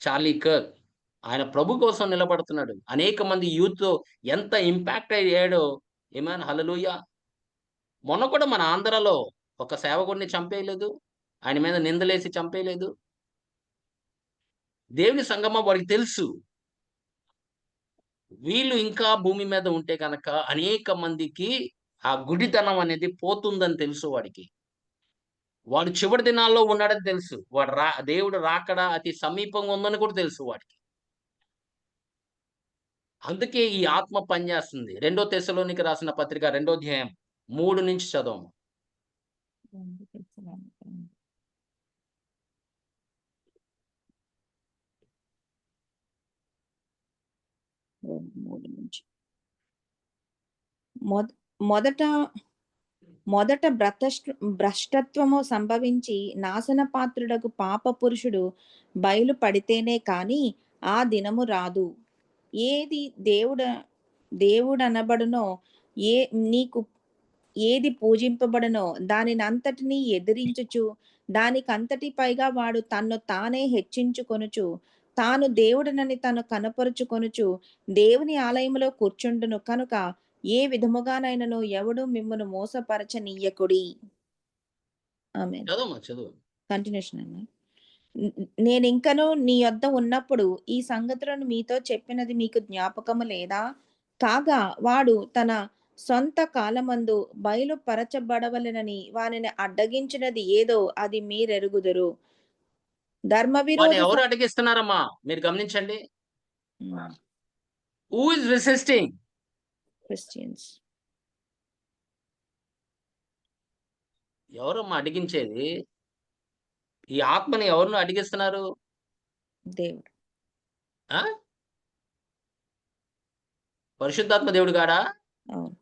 చార్లీ కర్క్ ఆయన ప్రభు కోసం నిలబడుతున్నాడు. అనేక మంది యూత్‌తో ఎంత ఇంపాక్ట్ అయ్యాడో. ఆమేన్. హల్లెలూయా! మొన్న కూడా మన ఆంధ్రాలో ఒక సేవకుడిని చంపేయలేదు. ఆయన మీద నిందలేసి చంపేయలేదు. దేవుని సంగమా వాడికి తెలుసు. వీళ్ళు ఇంకా భూమి మీద ఉంటే గనక అనేక మందికి ఆ గుడితనం అనేది పోతుందని తెలుసు వాడికి. వాడు చివరి దినాల్లో ఉన్నాడని తెలుసు. దేవుడు రాకడ అతి సమీపంగా ఉందని కూడా తెలుసు వాడికి. అందుకే ఈ ఆత్మ పనిచేస్తుంది. 2 తెస్సలోనికి రాసిన పత్రిక 2వ అధ్యాయం 3 నుంచి చదవము. 3 నుంచి. మొదట మొదట భ్రష్టత్వము సంభవించి నాశనపాత్రుడకు పాప పురుషుడు బయలుపడితేనే కాని ఆ దినము రాదు. ఏది దేవుడనబడునో, నీకు ఏది పూజింపబడునో దానినంతటినీ ఎదిరించుచు, దానికంతటి పైగా వాడు తన్ను తానే హెచ్చించుకొనుచు, తాను దేవుడనని తను కనపరుచుకొనుచు దేవుని ఆలయములో కూర్చుండును కనుక ఏ విధముగానైనను ఎవడు మిమ్మును మోసపరచనీయకుడి. ఆమేన్. చదవమ్మా చదువు. కంటిన్యూషన్ అన్న. నేనింకను నీ యొద్ద ఉన్నప్పుడు ఈ సంగతులను మీతో చెప్పినది మీకు జ్ఞాపకము లేదా? కాగా వాడు తన సొంత కాలమందు బయలుపరచబడవలెనని వానిని అడ్డగించినది ఏదో అది మీరెరుగుదురు. వాడిని ధర్మవిరోధి ఎవరు అడ్డగిస్తున్నారమ్మా? మీరు గమనించండి. హ్మ్. Who is resisting? క్రిస్టియన్స్. ఎవరమ్మా అడిగించేది? ఈ ఆత్మని ఎవరు అడిగిస్తున్నారు? దేవుడు. ఆ? పరిశుద్ధాత్మ దేవుడు గాడా? అవును.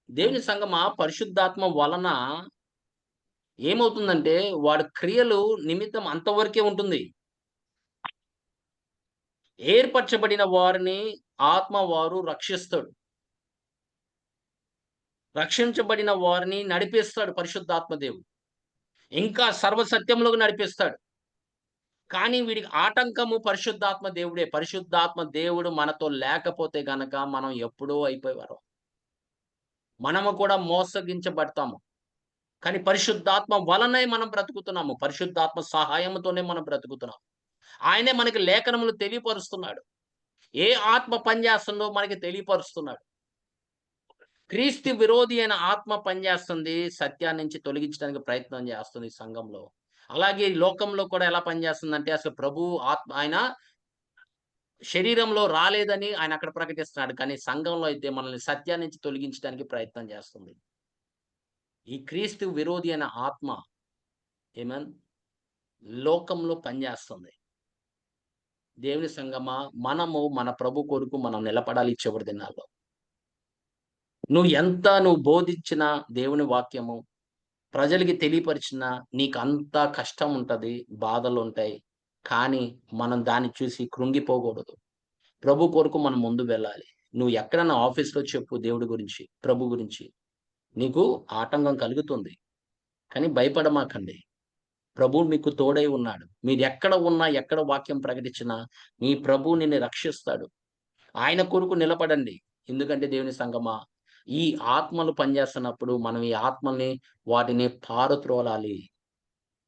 దేవుని సంగమా పరిశుద్ధాత్మ వలన ఏమవుతుందంటే వాడి క్రియలు నిమిత్తం అంతవరకే ఉంటుంది. ఏర్పరచబడిన వారిని ఆత్మ వారు రక్షిస్తాడు. రక్షించబడిన వారిని నడిపిస్తాడు పరిశుద్ధాత్మ దేవుడు. ఇంకా సర్వసత్యంలోకి నడిపిస్తాడు. కానీ వీడికి ఆటంకము పరిశుద్ధాత్మ దేవుడే. పరిశుద్ధాత్మ దేవుడు మనతో లేకపోతే గనక మనం ఎప్పుడో అయిపోయేవారం. మనము కూడా మోసగించబడతాము. కానీ పరిశుద్ధాత్మ వలనే మనం బ్రతుకుతున్నాము. పరిశుద్ధాత్మ సహాయంతోనే మనం బ్రతుకుతున్నాం. ఆయనే మనకి లేఖనములు తెలియపరుస్తున్నాడు. ఏ ఆత్మ పనిచేస్తుందో మనకి తెలియపరుస్తున్నాడు. క్రీస్తు విరోధి అయిన ఆత్మ పనిచేస్తుంది. సత్యాన్ని నుంచి తొలగించడానికి ప్రయత్నం చేస్తుంది ఈ సంఘంలో. అలాగే ఈ లోకంలో కూడా ఎలా పనిచేస్తుందంటే అసలు ప్రభువు ఆత్మ ఆయన శరీరంలో రాలేదని ఆయన అక్కడ ప్రకటిస్తున్నాడు. కానీ సంఘంలో అయితే మనల్ని సత్యాన్ని నుంచి తొలగించడానికి ప్రయత్నం చేస్తుంది. ఈ క్రీస్తు విరోధి అయిన ఆత్మ ఏమన్ లోకంలో పనిచేస్తుంది. దేవుని సంగమా, మనము మన ప్రభు కొరకు మనం నిలబడాలి ఈ చివరి దినాల్లో. నువ్వు బోధించిన దేవుని వాక్యము ప్రజలకి తెలియపరిచినా నీకంతా కష్టం ఉంటది, బాధలుంటాయి. కానీ మనం దాన్ని చూసి కృంగిపోకూడదు. ప్రభు కొరకు మనం ముందు వెళ్ళాలి. నువ్వు ఎక్కడన్నా ఆఫీస్‌లో చెప్పు దేవుడి గురించి, ప్రభు గురించి. నీకు ఆటంకం కలుగుతుంది. కానీ భయపడమాకండి. ప్రభువు మీకు తోడై ఉన్నాడు. మీరెక్కడ ఉన్నా, ఎక్కడ వాక్యం ప్రకటించినా, మీ ప్రభువు నిన్ను రక్షిస్తాడు. ఆయన కొరకు నిలబడండి. ఎందుకంటే దేవుని సంగమా, ఈ ఆత్మలు పనిచేస్తున్నప్పుడు మనం ఈ ఆత్మల్ని వాటిని పారద్రోలాలి.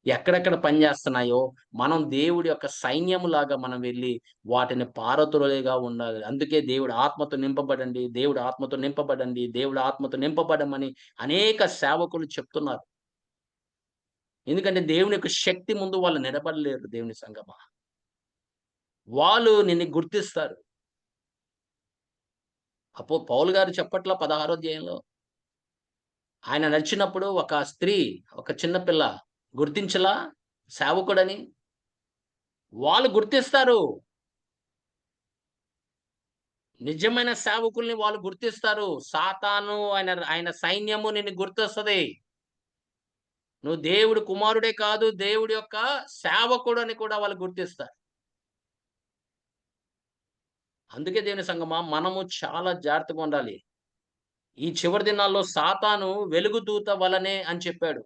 ఎక్కడెక్కడ పనిచేస్తున్నాయో మనం దేవుడి యొక్క సైన్యములాగా మనం వెళ్లి వాటిని పారద్రోలేగా ఉండాలి. అందుకే దేవుడు ఆత్మతో నింపబడండి, దేవుడు ఆత్మతో నింపబడండి, దేవుడు ఆత్మతో నింపబడమని అనేక సేవకులు చెప్తున్నారు. ఎందుకంటే దేవుని యొక్క శక్తి ముందు వాళ్ళు నిలబడలేరు దేవుని సంగమా. వాళ్ళు నిన్ను గుర్తిస్తారు. పౌలు గారు చెప్పట్లా 16వ అధ్యాయంలో ఆయన నడిచినప్పుడు ఒక స్త్రీ, ఒక చిన్న పిల్ల గుర్తించలా సేవకుడని? వాళ్ళు గుర్తిస్తారు. నిజమైన సేవకుల్ని వాళ్ళు గుర్తిస్తారు. సాతాను ఆయన సైన్యము నిన్ను గుర్తిస్తది. నువ్వు దేవుడి కుమారుడే కాదు, దేవుడి యొక్క సేవకుడని కూడా వాళ్ళు గుర్తిస్తారు. అందుకే దేవుని సంగమా, మనము చాలా జాగ్రత్తగా ఉండాలి. ఈ చివరి దినాల్లో సాతాను వెలుగుదూత వలనే అని చెప్పాడు.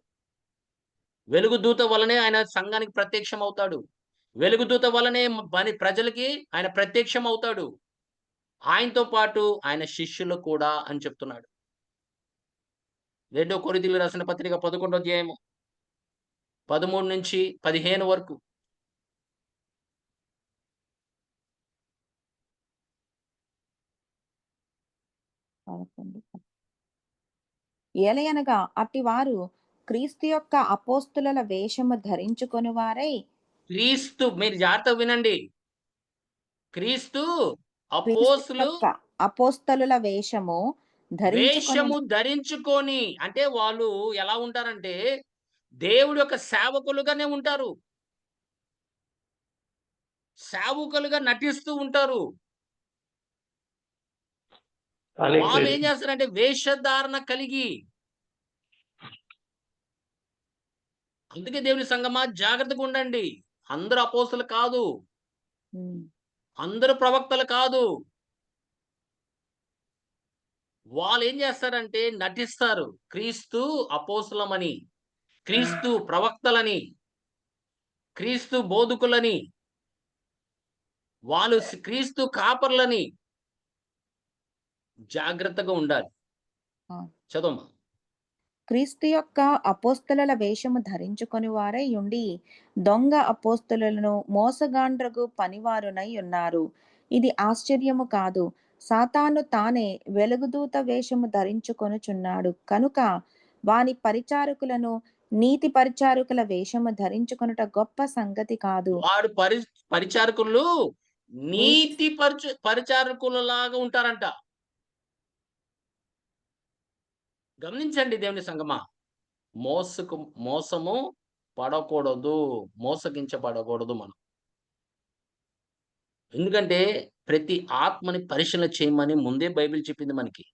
వెలుగుదూత వలనే ఆయన సంఘానికి ప్రత్యక్షమవుతాడు. వెలుగుదూత వలనే ప్రజలకి ఆయన ప్రత్యక్షమవుతాడు. ఆయనతో పాటు ఆయన శిష్యులు కూడా అని చెప్తున్నాడు. 2 కొరింథీయులకు రాసిన పత్రిక 11వ అధ్యాయము 13-15 వరకు. ఏలయనగా అట్టివారు క్రీస్తు యొక్క అపోస్తుల వేషము ధరించుకొని వారై క్రీస్తు, మీరు జాగ్రత్తగా వినండి. క్రీస్తు క్రీస్తు అపోస్తులు యొక్క అపోస్తలుల వేషము ధరించుకొని వేషము ధరించుకొని, అంటే వాళ్ళు ఎలా ఉంటారంటే దేవుడి యొక్క సేవకులుగానే ఉంటారు. సేవకులుగా నటిస్తూ ఉంటారు. వాళ్ళు ఏం చేస్తారంటే వేషధారణ కలిగి. అందుకే దేవుని సంగమా జాగ్రత్తగా ఉండండి. అందరూ అపోస్తులు కాదు. అందరూ ప్రవక్తలు కాదు. వాళ్ళు ఏం చేస్తారంటే నటిస్తారు. క్రీస్తు అపోస్తులమని, క్రీస్తు ప్రవక్తలని, క్రీస్తు బోధకులని, వాళ్ళు క్రీస్తు కాపర్లని. జాగ్రత్తగా ఉండాలి. ఆ. చదవమ్మా. క్రీస్తు యొక్క అపోస్తలుల వేషము ధరించుకొని వారై ఉండి దొంగ అపోస్తలులను మోసగాండ్రగు పనివారునై ఉన్నారు. ఇది ఆశ్చర్యము కాదు. సాతాను తానే వెలుగుదూత వేషము ధరించుకొనుచున్నాడు కనుక వాని పరిచారకులను నీతి పరిచారకుల వేషము ధరించుకొనుట గొప్ప సంగతి కాదు. వాడు పరిచారకులు నీతి పరిచారకులలాగా ఉంటారంట. గమనించండి దేవుని సంగమా. మోసము పడకూడదు, మోసగించబడకూడదు మనం. ఎందుకంటే ప్రతి ఆత్మని పరిశీలన చేయమని ముందే బైబిల్ చెప్పింది మనకి.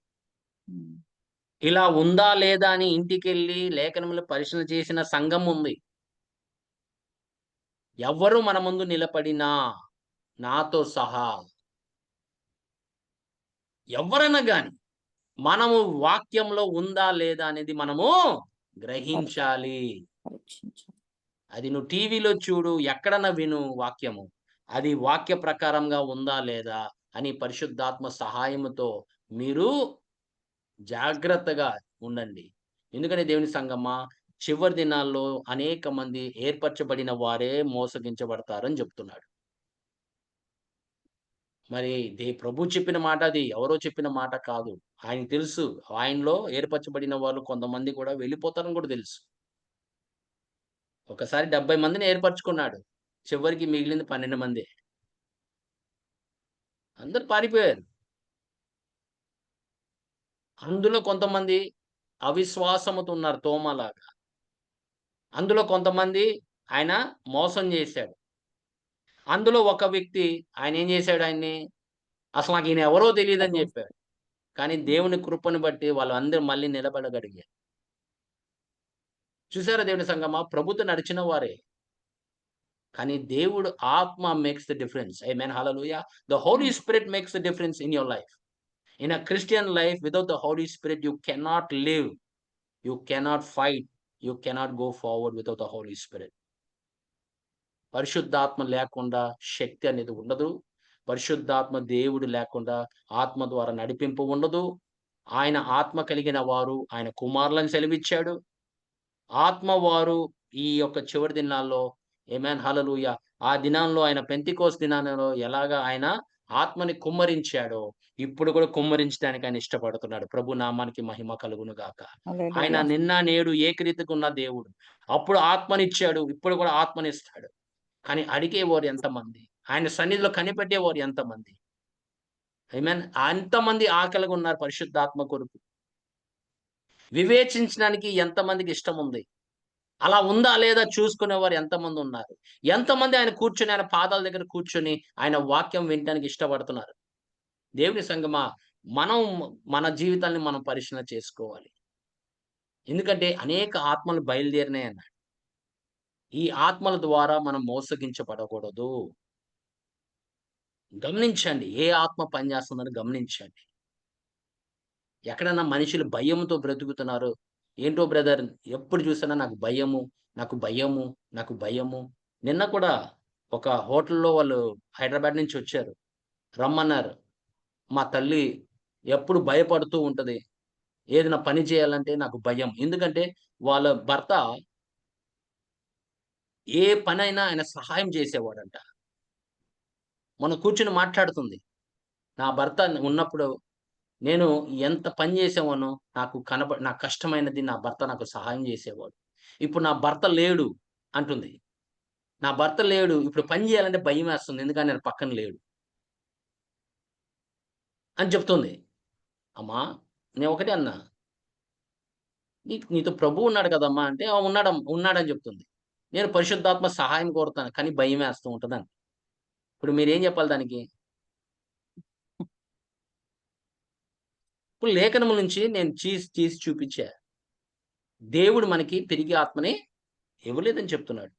ఇలా ఉందా లేదా అని ఇంటికెళ్ళి లేఖనములు పరిశీలన చేసిన సంఘం ఉంది. ఎవ్వరు మన ముందు నిలబడినా నాతో సహా ఎవరైనా గాని మనము వాక్యంలో ఉందా లేదా అనేది మనము గ్రహించాలి. అది నువ్వు టీవీలో చూడు, ఎక్కడన్నా విను వాక్యము. అది వాక్య ప్రకారంగా ఉందా లేదా అని పరిశుద్ధాత్మ సహాయముతో మీరు జాగ్రత్తగా ఉండండి. ఎందుకంటే దేవుని సంగమా, చివరి దినాల్లో అనేక మంది ఏర్పరచబడిన వారే మోసగించబడతారని చెప్తున్నాడు. మరి ప్రభు చెప్పిన మాట అది. ఎవరో చెప్పిన మాట కాదు. ఆయనకి తెలుసు. ఆయనలో ఏర్పరచబడిన వాళ్ళు కొంతమంది కూడా వెళ్ళిపోతారని కూడా తెలుసు. ఒకసారి 70 మందిని ఏర్పరచుకున్నాడు. చివరికి మిగిలింది 12 మందే. అందరూ పారిపోయారు. అందులో కొంతమంది అవిశ్వాసముతో ఉన్నారు తోమలాగా. అందులో కొంతమంది ఆయన మోసం చేశాడు. అందులో ఒక వ్యక్తి ఆయన ఏం చేశాడు ఆయన్ని, అసలు నాకు ఈయన ఎవరో తెలీదని చెప్పాడు. కానీ దేవుని కృపను బట్టి వాళ్ళందరూ మళ్ళీ నిలబడగలిగారు. చూసారా దేవుని సంగమా? ప్రభుతో నడిచిన వారే. కానీ దేవుడు ఆత్మ makes the difference. Amen. Hallelujah. The Holy Spirit makes the difference in your life. In a Christian life without the Holy Spirit you cannot live. You cannot fight. You cannot go forward without the Holy Spirit. పరిశుద్ధాత్మ లేకుండా శక్తి అనేది ఉండదు. పరిశుద్ధాత్మ దేవుడు లేకుండా ఆత్మ ద్వారా నడిపింపు ఉండదు. ఆయన ఆత్మ కలిగిన వారు ఆయన కుమారులని సెలవిచ్చాడు. ఆత్మ వారు ఈ యొక్క చివరి దినాల్లో ఆమేన్ హల్లెలూయా. ఆ దినాల్లో ఆయన పెంతెకోస్తు దినాలలో ఎలాగా ఆయన ఆత్మని కుమ్మరించాడో, ఇప్పుడు కూడా కుమ్మరించడానికి ఆయన ఇష్టపడుతున్నాడు. ప్రభు నామానికి మహిమ కలుగును గాక. ఆయన హల్లెలూయా. నిన్న నేడు ఏకరీతిగా ఉన్న దేవుడు. అప్పుడు ఆత్మనిచ్చాడు. ఇప్పుడు కూడా ఆత్మనిస్తాడు. కానీ అడిగేవారు ఎంతమంది? ఆయన సన్నిధిలో కనిపెట్టేవారు ఎంతమంది? ఆమేన్. అంతమంది ఆకలిగా ఉన్నారు పరిశుద్ధాత్మ కొరకు. వివేచించడానికి ఎంతమందికి ఇష్టముంది? అలా ఉందా లేదా చూసుకునేవారు ఎంతమంది ఉన్నారు? ఎంతమంది ఆయన కూర్చొని ఆయన పాదాల దగ్గర కూర్చొని ఆయన వాక్యం వినటానికి ఇష్టపడుతున్నారు? దేవుని సంగమా, మనం మన జీవితాన్ని మనం పరిశీలన చేసుకోవాలి. ఎందుకంటే అనేక ఆత్మలు బయలుదేరినాయన్నాడు. ఈ ఆత్మల ద్వారా మనం మోసగించబడకూడదు. గమనించండి. ఏ ఆత్మ పనిచేస్తుందని గమనించండి. ఎక్కడన్నా మనుషులు భయంతో బ్రతుకుతున్నారు. ఏంటో బ్రదర్ ఎప్పుడు చూసినా నాకు భయము, నాకు భయము, నాకు భయము. నిన్న కూడా ఒక హోటల్‌లో వాళ్ళు హైదరాబాద్ నుంచి వచ్చారు. రమ్మన్నారు. మా తల్లి ఎప్పుడు భయపడుతూ ఉంటది. ఏదైనా పని చేయాలంటే నాకు భయం. ఎందుకంటే వాళ్ళ భర్త ఏ పనైనా ఆయన సహాయం చేసేవాడంట. మొన్న కూర్చొని మాట్లాడుతుంది. నా భర్త ఉన్నప్పుడు నేను ఎంత పని చేసేవానో నాకు కష్టమైనది నా భర్త నాకు సహాయం చేసేవాడు. ఇప్పుడు నా భర్త లేడు అంటుంది. నా భర్త లేడు. ఇప్పుడు పని చేయాలంటే భయమేస్తుంది. ఎందుకంటే ఆయన పక్కన లేడు అని చెప్తుంది. అమ్మా! నేను ఒకటే అన్నా. నీతో ప్రభువు ఉన్నాడు కదమ్మా! అంటే ఆ! ఉన్నాడని చెప్తుంది. నేను పరిశుద్ధాత్మ సహాయం కోరుతాను. కానీ భయమేస్తూ ఉంటదంట. ఇప్పుడు మీరేం చెప్పాలి దానికి? ఇప్పుడు లేఖనముల నుంచి నేను తీసి చూపించా. దేవుడు మనకి తిరిగి ఆత్మని ఇవ్వలేదని చెప్తున్నాడు.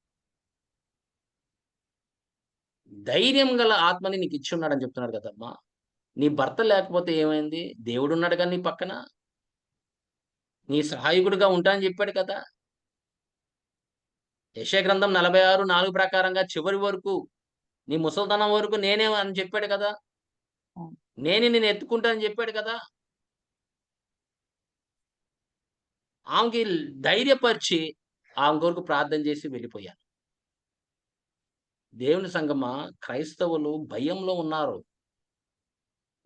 ధైర్యం గల ఆత్మని నీకిచ్చున్నాడని చెప్తున్నాడు కదమ్మా! నీ భర్త లేకపోతే ఏమైంది? దేవుడున్నాడు కదా నీ పక్కన. నీ సహాయకుడిగా ఉంటా అని చెప్పాడు కదా! యెషయా గ్రంథం 46:4 ప్రకారంగా చివరి వరకు నీ ముసలితనం వరకు నేనే అని చెప్పాడు కదా! అవును. నేనే నిన్ను ఎత్తుకుంటా అని చెప్పాడు కదా! ఆమెకి ధైర్యపరిచి ఆమె కొరకు ప్రార్థన చేసి వెళ్ళిపోయాను. దేవుని సంగమా క్రైస్తవులు భయంలో ఉన్నారు.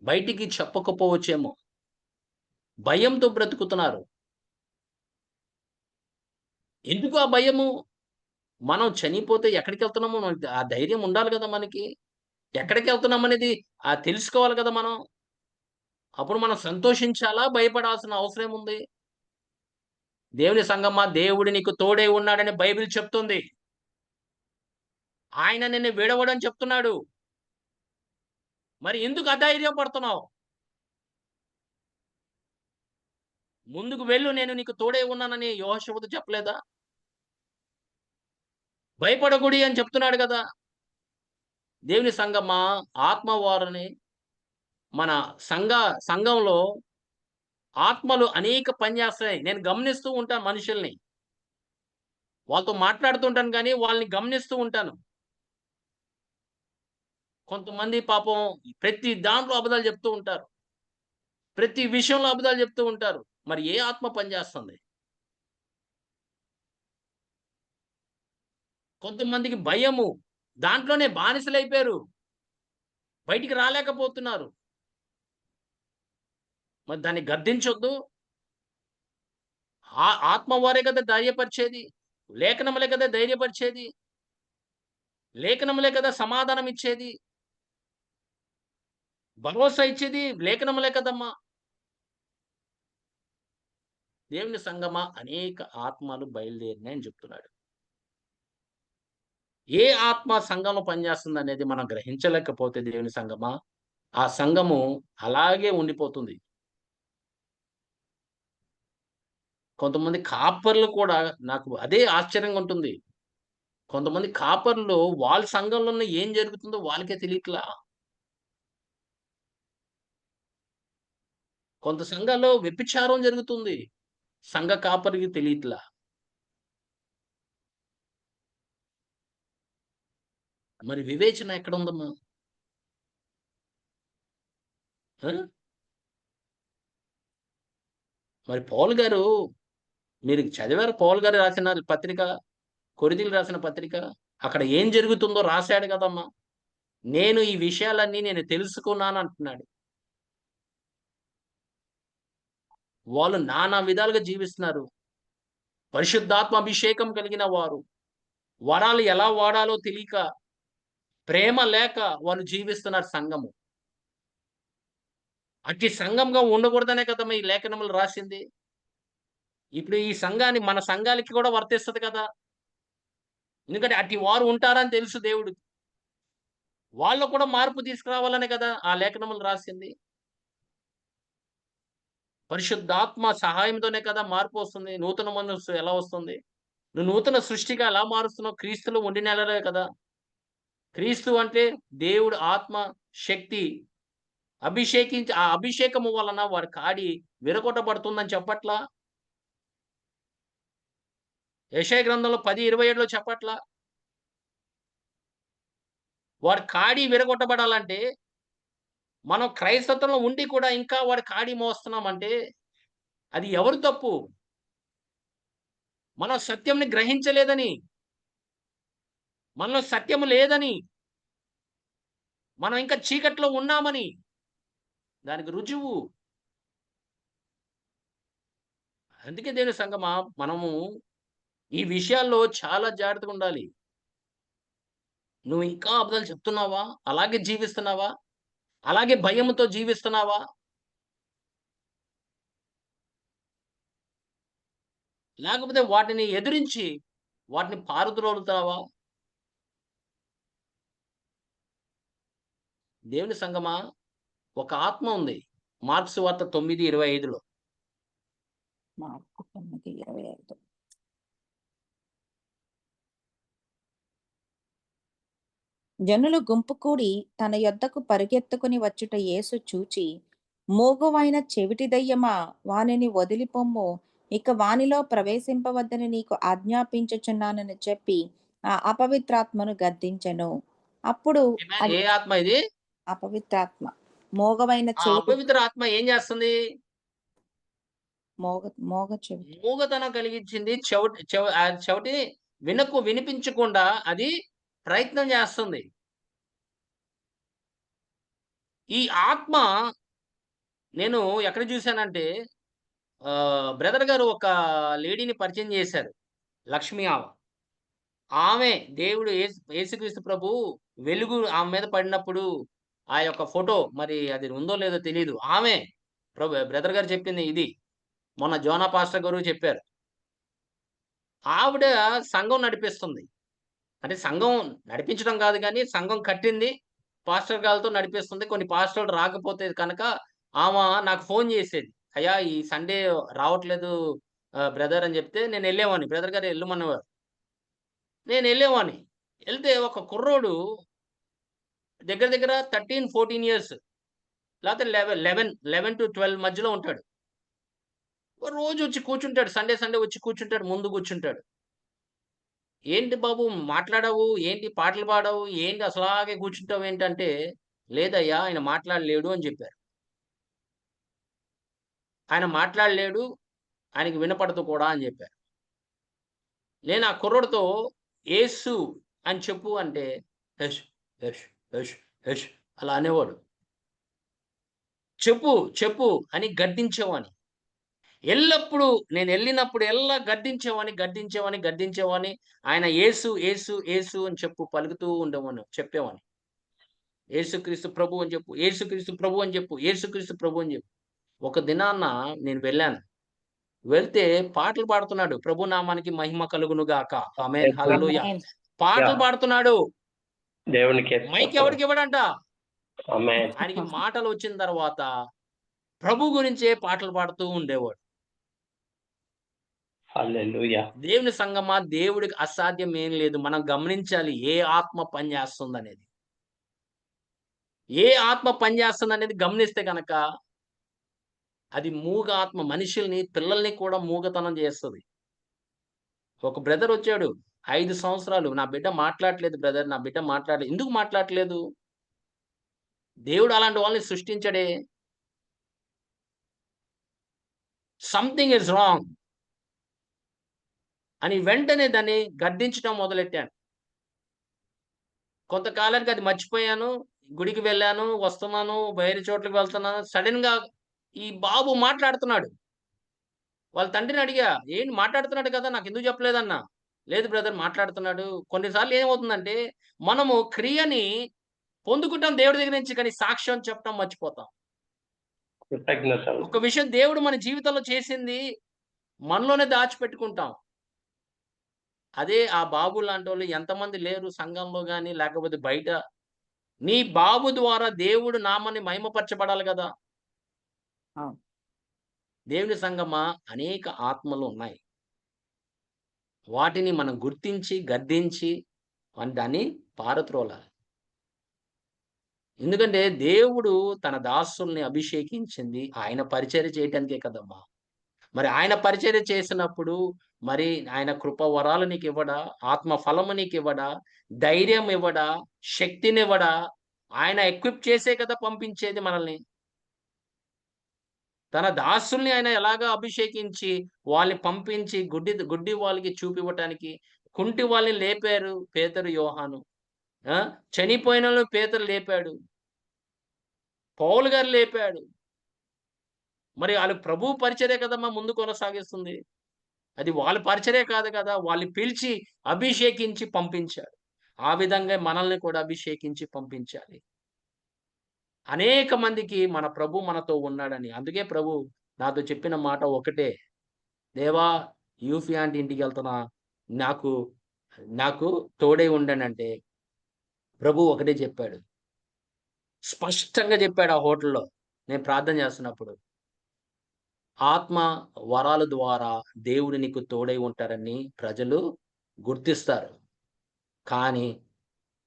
బయటికి చెప్పకపోవచ్చేమో. భయంతో బ్రతుకుతున్నారు. ఎందుకు ఆ భయము? మనం చనిపోతే ఎక్కడికెళ్తున్నామో మనకు ఆ ధైర్యం ఉండాలి గదా మనకి. ఎక్కడికెళ్తున్నామనేది తెలుసుకోవాలి గదా మనం. అప్పుడు మనం సంతోషించాలా? భయపడాల్సిన అవసరం ఏముంది? దేవుని సంగమా దేవుడు నీకు తోడై ఉన్నాడని బైబిల్ చెప్తుంది. ఆయన నిన్ను విడవడని చెప్తున్నాడు. మరి ఎందుకు అధైర్యం పడుతున్నావు? ముందుకు వెళ్ళు నేను నీకు తోడై ఉన్నానని యెహోషువతో చెప్పలేదా? భయపడకుడి అని చెప్తున్నాడు గదా! దేవుని సంగమా ఆత్మ వారిని మన సంఘంలో ఆత్మలు అనేక పని చేస్తాయి. నేను గమనిస్తూ ఉంటాను మనుషుల్ని. వాళ్ళతో మాట్లాడుతూ ఉంటాను గానీ, వాళ్ళని గమనిస్తూ ఉంటాను. కొంతమంది పాపం ప్రతి దాంట్లో అబద్ధాలు చెప్తూ ఉంటారు. ప్రతి విషయంలో అబద్ధాలు చెప్తూ ఉంటారు. మరి ఏ ఆత్మ పనిచేస్తుంది? కొంతమందికి భయము. దాంట్లోనే బానిసలైపోయారు. బయటికి రాలేకపోతున్నారు. మరి దాన్ని గద్దించొద్దు. ఆత్మ వారే కదా ధైర్యపరిచేది. లేఖనములే కదా ధైర్యపరిచేది. లేఖనములే కదా సమాధానం ఇచ్చేది. భరోసా ఇచ్చేది లేఖనములే కదమ్మా! దేవుని సంగమా అనేక ఆత్మలు బయలుదేరినాయని చెప్తున్నాడు. ఏ ఆత్మ సంఘంలో పనిచేస్తుందనేది మనం గ్రహించలేకపోతే దేవుని సంగమా, ఆ సంఘము అలాగే ఉండిపోతుంది. కొంతమంది కాపర్లు కూడా నాకు అదే ఆశ్చర్యంగా ఉంటుంది. కొంతమంది కాపర్లు వాళ్ళ సంఘంలోనే ఏం జరుగుతుందో వాళ్ళకే తెలియట్లా. కొంత సంఘాల్లో వ్యభిచారం జరుగుతుంది. సంఘ కాపరికి తెలియట్లా. మరి వివేచన ఎక్కడుందమ్మా? ఆ! మరి పౌలు గారు మీరు చదివారా పౌలు గారు రాసిన పత్రిక? కొరింథీయులకు రాసిన పత్రిక? అక్కడ ఏం జరుగుతుందో రాసాడు కదమ్మా! నేను ఈ విషయాలన్నీ నేను తెలుసుకున్నాను అంటున్నాడు. వాళ్ళు నానా విధాలుగా జీవిస్తున్నారు. పరిశుద్ధాత్మ అభిషేకం కలిగిన వారు. వరాలు ఎలా వాడాలో తెలియక, ప్రేమ లేక వాళ్ళు జీవిస్తున్నారు సంఘము. అట్టి సంఘంగా ఉండకూడదనే కదమ్మా ఈ లేఖనములు రాసింది. ఇప్పుడు ఈ సంఘాన్ని మన సంఘాలకి కూడా వర్తిస్తది కదా! ఎందుకంటే అట్టి వారు ఉంటారని తెలుసు దేవుడికి. వాళ్ళు కూడా మార్పు తీసుకురావాలనే కదా ఆ లేఖనములు రాసింది. పరిశుద్ధాత్మ సహాయంతోనే కదా మార్పు వస్తుంది. నూతన మనస్సు ఎలా వస్తుంది? నువ్వు నూతన సృష్టిగా ఎలా మారుస్తున్నావు? క్రీస్తులో ఉండి నెలలే కదా! క్రీస్తు అంటే దేవుడు ఆత్మ, శక్తి అభిషేకించి ఆ అభిషేకము వలన వారి కాడి విరగొట్టబడుతుందని చెప్పట్లా? యెషయా గ్రంథంలో 10:27లో చెప్పట్లా? వాడి కాడి విరగొట్టబడాలంటే మనం క్రైస్తత్వంలో ఉండి కూడా ఇంకా వాడి కాడి మోస్తున్నామంటే అది ఎవరి తప్పు? మనం సత్యంని గ్రహించలేదని, మనలో సత్యము లేదని, మనం ఇంకా చీకట్లో ఉన్నామని దానికి రుజువు. అందుకే దేవుని సంగమా మనము ఈ విషయాల్లో చాలా జాగ్రత్తగా ఉండాలి. నువ్వు ఇంకా అబద్ధాలు చెప్తున్నావా? అలాగే జీవిస్తున్నావా? అలాగే భయముతో జీవిస్తున్నావా? లేకపోతే వాటిని ఎదిరించి వాటిని పారద్రోలుతావా? దేవుని సంగమా ఒక ఆత్మ ఉంది. మార్క్స్ సువార్త 9:25లో. మార్కు 9:25. జనులు గుంపు కూడి తన యొద్దకు పరుగెత్తుకుని వచ్చుట యేసు చూచి, మూగవైన చెవిటి దయ్యమా, వానిని వదిలిపొమ్ము, ఇక వానిలో ప్రవేశింపవద్దని నీకు ఆజ్ఞాపించుచున్నానని చెప్పి ఆ అపవిత్రాత్మను గద్దించెను. అప్పుడు ఆమేన్. అది ఏ ఆత్మ ఇది? అపవిత్రాత్మ మూగవైన ఆ చెవిటి అపవిత్ర ఆత్మ ఏం చేస్తుంది? మోగ మోగ చెవిటి మూగతనం కలిగించింది. చెవిటి వినిపించకుండా అది ప్రయత్నం చేస్తుంది. ఈ ఆత్మ నేను ఎక్కడ చూసానంటే బ్రదర్ గారు ఒక లేడీని పరిచయం చేశారు. లక్ష్మి ఆమ. ఆమె దేవుడు యేసుక్రీస్తు ప్రభు వెలుగు ఆమె మీద పడినప్పుడు ఆ యొక్క ఫోటో మరి అది ఉందో లేదో తెలీదు. ఆమె బ్రదర్ గారు చెప్పింది ఇది. మొన్న జోనా పాస్టర్ గారు చెప్పారు. ఆవిడ సంఘం నడిపిస్తుంది. అంటే సంఘం నడిపించడం కాదు గానీ, సంఘం కట్టింది. పాస్టర్ గారితో నడిపిస్తుంది. కొన్ని పాస్టర్‌లు రాకపోతే కనుక ఆమ నాకు ఫోను చేసేది. "అయ్యా! ఈ సండే రావట్లేదు బ్రదర్" అని చెప్తే నేనెళ్ళేవాడిని. బ్రదర్ గారు ఎళ్ళమనేవారు. నేనెళ్ళేవాడిని. ఎళ్తే ఒక కుర్రోడు దగ్గర దగ్గర 13, 14 ఇయర్స్ లేతే 11-12 మధ్యలో ఉంటాడు. రోజొచ్చి కూర్చుంటాడు. సండే సండే వచ్చి కూర్చుంటాడు. ముందు కూర్చుంటాడు. "ఏంటి బాబు మాట్లాడవు? ఏంటి పాటలు పాడవు? ఏంటి అసలాగే కూర్చుంటావేంటంటే" "లేదయ్యా! ఆయన మాట్లాడలేడు" అని జెప్పారు. "ఆయన మాట్లాడలేడు. ఆయనకి వినపడదు కూడా" అని జెప్పారు. నేను ఆ కుర్రోడితో "యేసు అని చెప్పు" అంటే "యెష్, యెష్, యెష్, యెష్" అలా అనేవాడు. "చెప్పు, చెప్పు" అని గద్దించేవాడిని. ఎల్లప్పుడు నేనెళ్ళినప్పుడెల్లా గద్దించేవాడిని. ఆయన యేసు, యేసు, యేసు అని పలుకుతూ చెప్పేవాడిని. యేసుక్రీస్తు ప్రభు అని చెప్పు, యేసుక్రీస్తు ప్రభు అని చెప్పు, యేసుక్రీస్తు ప్రభు అని చెప్పు. ఒక దినాన నేను వెళ్ళాను. వెళ్తే పాటలు పాడుతున్నాడు. ప్రభు నామానికి మహిమ కలుగును గాక. ఆమేన్. హల్లెలూయా. ఆమేన్. పాటలు Yeah. పాడుతున్నాడు. దేవునికి మైక్ స్తోత్రం. ఎవడికి ఇవ్వడంట. ఆమేన్. ఆయనకి మాటలు వచ్చిన తర్వాత ప్రభు గురించే పాటలు పాడుతూ ఉండేవాడు. హల్లెలూయా. దేవుని సంగమా, దేవుడికి అసాధ్యం ఏం లేదు. మనం గమనించాలి ఏ ఆత్మ పనిచేస్తుందనేది. ఏ ఆత్మ పనిచేస్తుందనేది గమనిస్తే గనక అది మూగ ఆత్మ మనుషుల్ని, పిల్లల్ని కూడా మూగతనం చేస్తది. ఒక బ్రదర్ వచ్చాడు. 5 సంవత్సరాలు నా బిడ్డ మాట్లాడట్లేదు బ్రదర్. నా బిడ్డ మాట్లాడలేదు. ఎందుకు మాట్లాడట్లేదు? దేవుడు అలాంటి వాళ్ళని సృష్టించడే. సంథింగ్ ఈస్ రాంగ్ అని వెంటనే దాన్ని గద్దించడం మొదలెట్టాను. కొంతకాలానికి అది మర్చిపోయాను. గుడికి వెళ్ళాను, వస్తున్నాను, వేరే చోట్లకి వెళ్తున్నాను. సడెన్‌గా ఈ బాబు మాట్లాడుతున్నాడు. వాళ్ళ తండ్రిని అడిగా, "ఏంటి మాట్లాడుతున్నాడు కదా! నాకెందుకు చెప్పలేదన్నా?" "లేదు బ్రదర్ మాట్లాడుతున్నాడు." కొన్నిసార్లు ఏమవుతుందంటే, మనము క్రియని పొందుకుంటాం దేవుడి దగ్గర నుంచి, కానీ సాక్ష్యం చెప్పడం మర్చిపోతాం. కృతజ్ఞతలు. ఒక విషయం దేవుడు మన జీవితంలో చేసింది మనలోనే దాచిపెట్టుకుంటాం. అదే ఆ బాబు లాంటోళ్ళు ఎంతమంది లేరు సంఘంలో గాని, లేకపోతే బయట. నీ బాబు ద్వారా దేవుడు నామాన్ని మహిమపరచబడాలి గదా! అవును. దేవుని సంగమా అనేక ఆత్మలు ఉన్నాయి. వాటిని మనం గుర్తించి, గద్దించి దాన్ని పారద్రోలాలి. ఎందుకంటే దేవుడు తన దాసుల్ని అభిషేకించింది ఆయన పరిచర్య చేయటానికే కదమ్మా! మరి ఆయన పరిచర్య చేసినప్పుడు మరి ఆయన కృప వరాలు నీకివ్వడా? ఆత్మ ఫలము నీకివ్వడా? ధైర్యం ఇవ్వడా? శక్తినివ్వడా? ఆయన ఎక్విప్ చేసే కదా పంపించేది మనల్ని. తన దాసుల్ని ఆయన ఎలాగా అభిషేకించి, వాళ్ళని పంపించి గుడ్డి వాళ్ళకి చూపివ్వటానికి, కుంటి వాళ్ళని లేపారు పేతురు, యోహాను. ఆ! చనిపోయినోళ్ళని పేతురు లేపాడు. పౌలు గారు లేపాడు. మరి ఆళ్ళు ప్రభువు పరిచర్య కదమ్మా ముందు కొనసాగిస్తుంది. అది వాళ్ళ పరిచర్య కాదు కదా! వాళ్ళని పిలిచి, అభిషేకించి పంపించాడు. ఆ విధంగా మనల్ని కూడా అభిషేకించి పంపించాలి. అనేక మందికి మన ప్రభు మనతో ఉన్నాడని. అందుకే ప్రభు నాతో చెప్పిన మాట ఒకటే. దేవా! యూఫీ ఆంటీ ఇంటికెళ్తున్నా. నాకు నాకు తోడై ఉండండంటే, ప్రభువు ఒకటే చెప్పాడు. స్పష్టంగా చెప్పాడు ఆ హోటల్‌లో. నేను ప్రార్థన చేస్తున్నప్పుడు. ఆత్మ వరాల ద్వారా దేవుడు నీకు తోడై ఉంటారని ప్రజలు గుర్తిస్తారు. కానీ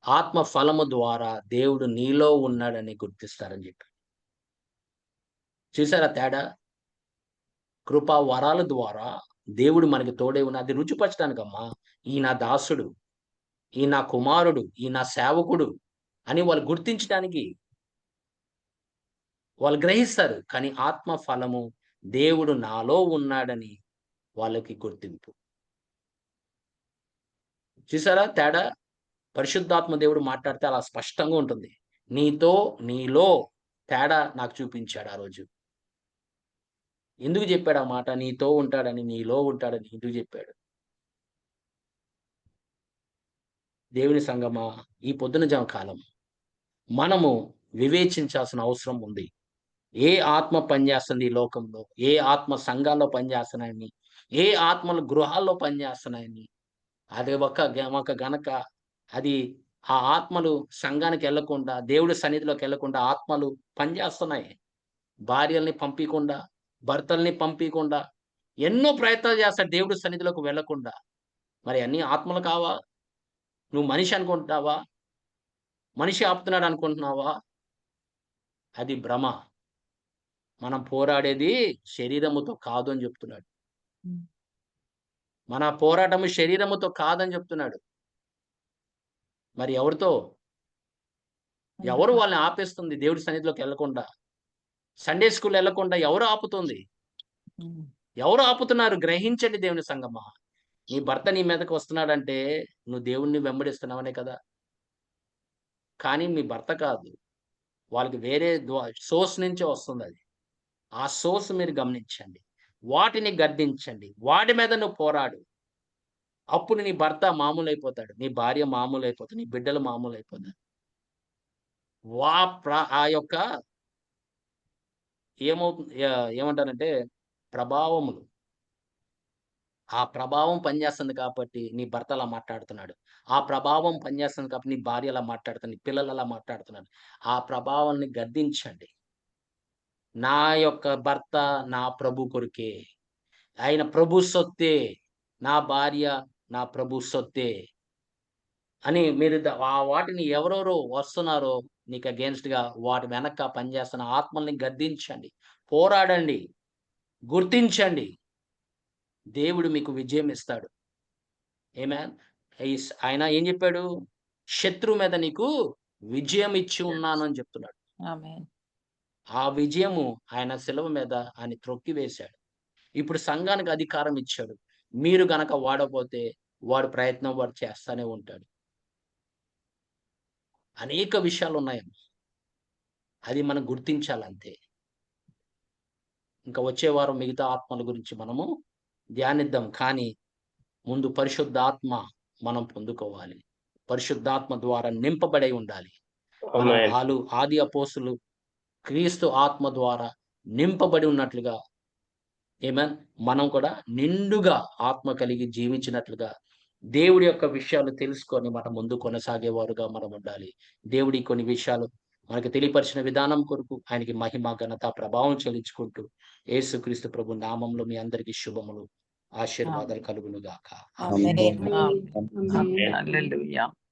ఆత్మ ఫలము ద్వారా దేవుడు నీలో ఉన్నాడని గుర్తిస్తారని చెప్పాడు. చూసారా తేడా? కృపా వరాల ద్వారా దేవుడు మనకి తోడై ఉన్న అది రుచిపరచడానికమ్మా. ఈ నా దాసుడు, ఈ నా కుమారుడు, ఈ నా సేవకుడు అని వాళ్ళు గుర్తించడానికి. వాళ్ళు గ్రహిస్తారు. కానీ ఆత్మ ఫలము దేవుడు నాలో ఉన్నాడని వాళ్ళకి గుర్తింపు. చూసారా తేడా? పరిశుద్ధాత్మ దేవుడు మాట్లాడితే అలా స్పష్టంగా ఉంటుంది. నీతో, నీలో తేడా నాకు చూపించాడు ఆ రోజు. ఎందుకు చెప్పాడు ఆ మాట? నీతో ఉంటాడని, నీలో ఉంటాడని ఎందుకు చెప్పాడు? దేవుని సంగమా, ఈ పొద్దున జామ కాలం మనము వివేచించాల్సిన అవసరం ఉంది. ఏ ఆత్మ పనిచేస్తుంది ఈ లోకంలో? ఏ ఆత్మ సంఘాల్లో పనిచేస్తున్నాయని? ఏ ఆత్మలు గృహాల్లో పనిచేస్తున్నాయని? అది ఒక గనక అది ఆ ఆత్మలు సంఘానికెళ్ళకుండా, దేవుడి సన్నిధిలోకెళ్ళకుండా ఆత్మలు పనిచేస్తున్నాయి. భార్యల్ని పంపీకుండా, భర్తల్ని పంపీకుండా, ఎన్నో ప్రయత్నాలు చేస్తాడు దేవుడి సన్నిధిలోకి వెళ్ళకుండా. మరి అన్నీ ఆత్మలు కావా? నువ్వు మనిషి అనుకుంటున్నావా? మనిషి ఆపుతున్నాడు అనుకుంటున్నావా? అది భ్రమ. మనం పోరాడేది శరీరముతో కాదు అని చెప్తున్నాడు. హ్మ్. మన పోరాటము శరీరముతో కాదని చెప్తున్నాడు. మరి ఎవరితో? ఎవరు వాళ్ళని ఆపేస్తుంది దేవుడి సన్నిధిలోకెళ్ళకుండా? సండే స్కూల్ ఎళ్ళకుండా ఎవరు ఆపుతుంది? హ్మ్. ఎవరు ఆపుతున్నారు? గ్రహించండి దేవుని సంగమా. నీ భర్త నీ మీదకి వస్తున్నాడంటే, నువ్వు దేవుడిని వెంబడిస్తున్నావనే కదా! కానీ మీ భర్త కాదు. వాళ్ళకి వేరే సోర్స్ నుంచే వస్తుందది. ఆ సోర్స్ మీరు గమనించండి. వాటిని గద్దించండి. వాటి మీద నువ్వు పోరాడు. అప్పుడు నీ భర్త మామూలయిపోతాడు. నీ భార్య మామూలయిపోతది. నీ బిడ్డలు మామూలయిపోతారు. వా ప్ర ఆ యొక్క ఏమంటారంటే ప్రభావములు ఆ ప్రభావం పనిచేస్తుంది కాబట్టి నీ భర్త అలా మాట్లాడుతున్నాడు. ఆ ప్రభావం పనిచేస్తుంది కాబట్టి నీ భార్య అలా మాట్లాడుతుంది. నీ పిల్లలు అలా మాట్లాడుతున్నారు. ఆ ప్రభావాన్ని గద్దించండి. నా యొక్క భర్త నా ప్రభు కొరికే. ఆయన ప్రభు సొత్తే. నా భార్య నా ప్రభు సొత్తే. అని మీరు వాటిని ఎవరెవరో వస్తున్నారో నీకు అగెయిన్స్ట్‌గా వాటి వెనక పనిచేస్తున్న ఆత్మల్ని గద్దించండి. పోరాడండి. గుర్తించండి. దేవుడు మీకు విజయం ఇస్తాడు. ఆమేన్. ఆయన ఏం చెప్పాడు? శత్రువు మీద నీకు విజయం ఇచ్చి ఉన్నాను అని చెప్తున్నాడు. ఆమేన్. ఆ విజయము ఆయన శిలువ మీద ఆయన త్రొక్కివేశాడు. ఇప్పుడు సంఘానికి అధికారం ఇచ్చాడు. మీరు గనక వాడకపోతే వాడి ప్రయత్నం వాడు చేస్తానే ఉంటాడు. అనేక విషయాలున్నాయమ్మా. అది మనం గుర్తించాలంతే. ఇంకా వచ్చే వారం మిగతా ఆత్మల గురించి మనము ధ్యానిద్దాం. కానీ ముందు పరిశుద్ధాత్మ మనం పొందుకోవాలి. పరిశుద్ధాత్మ ద్వారా నింపబడై ఉండాలి. మనం ఆమేన్. ఆది అపోస్తులు క్రీస్తు ఆత్మ ద్వారా నింపబడి ఉన్నట్లుగా ఆమేన్. మనం కూడా నిండుగా ఆత్మ కలిగి జీవించినట్లుగా దేవుడి యొక్క విషయాలు తెలుసుకొని మనం ముందు కొనసాగేవారుగా మనం ఉండాలి. దేవుడి కొన్ని విషయాలు మనకు తెలియపరిచిన విధానం కొరకు ఆయనకి మహిమ, ఘనత, ప్రభావం చెల్లించుకుంటూ యేసుక్రీస్తు ప్రభు నామంలో మీ అందరికీ శుభములు, ఆశీర్వాదాలు కలుగును గాక. ఆమేన్. ఆమేన్. ఆమేన్. హల్లెలూయా.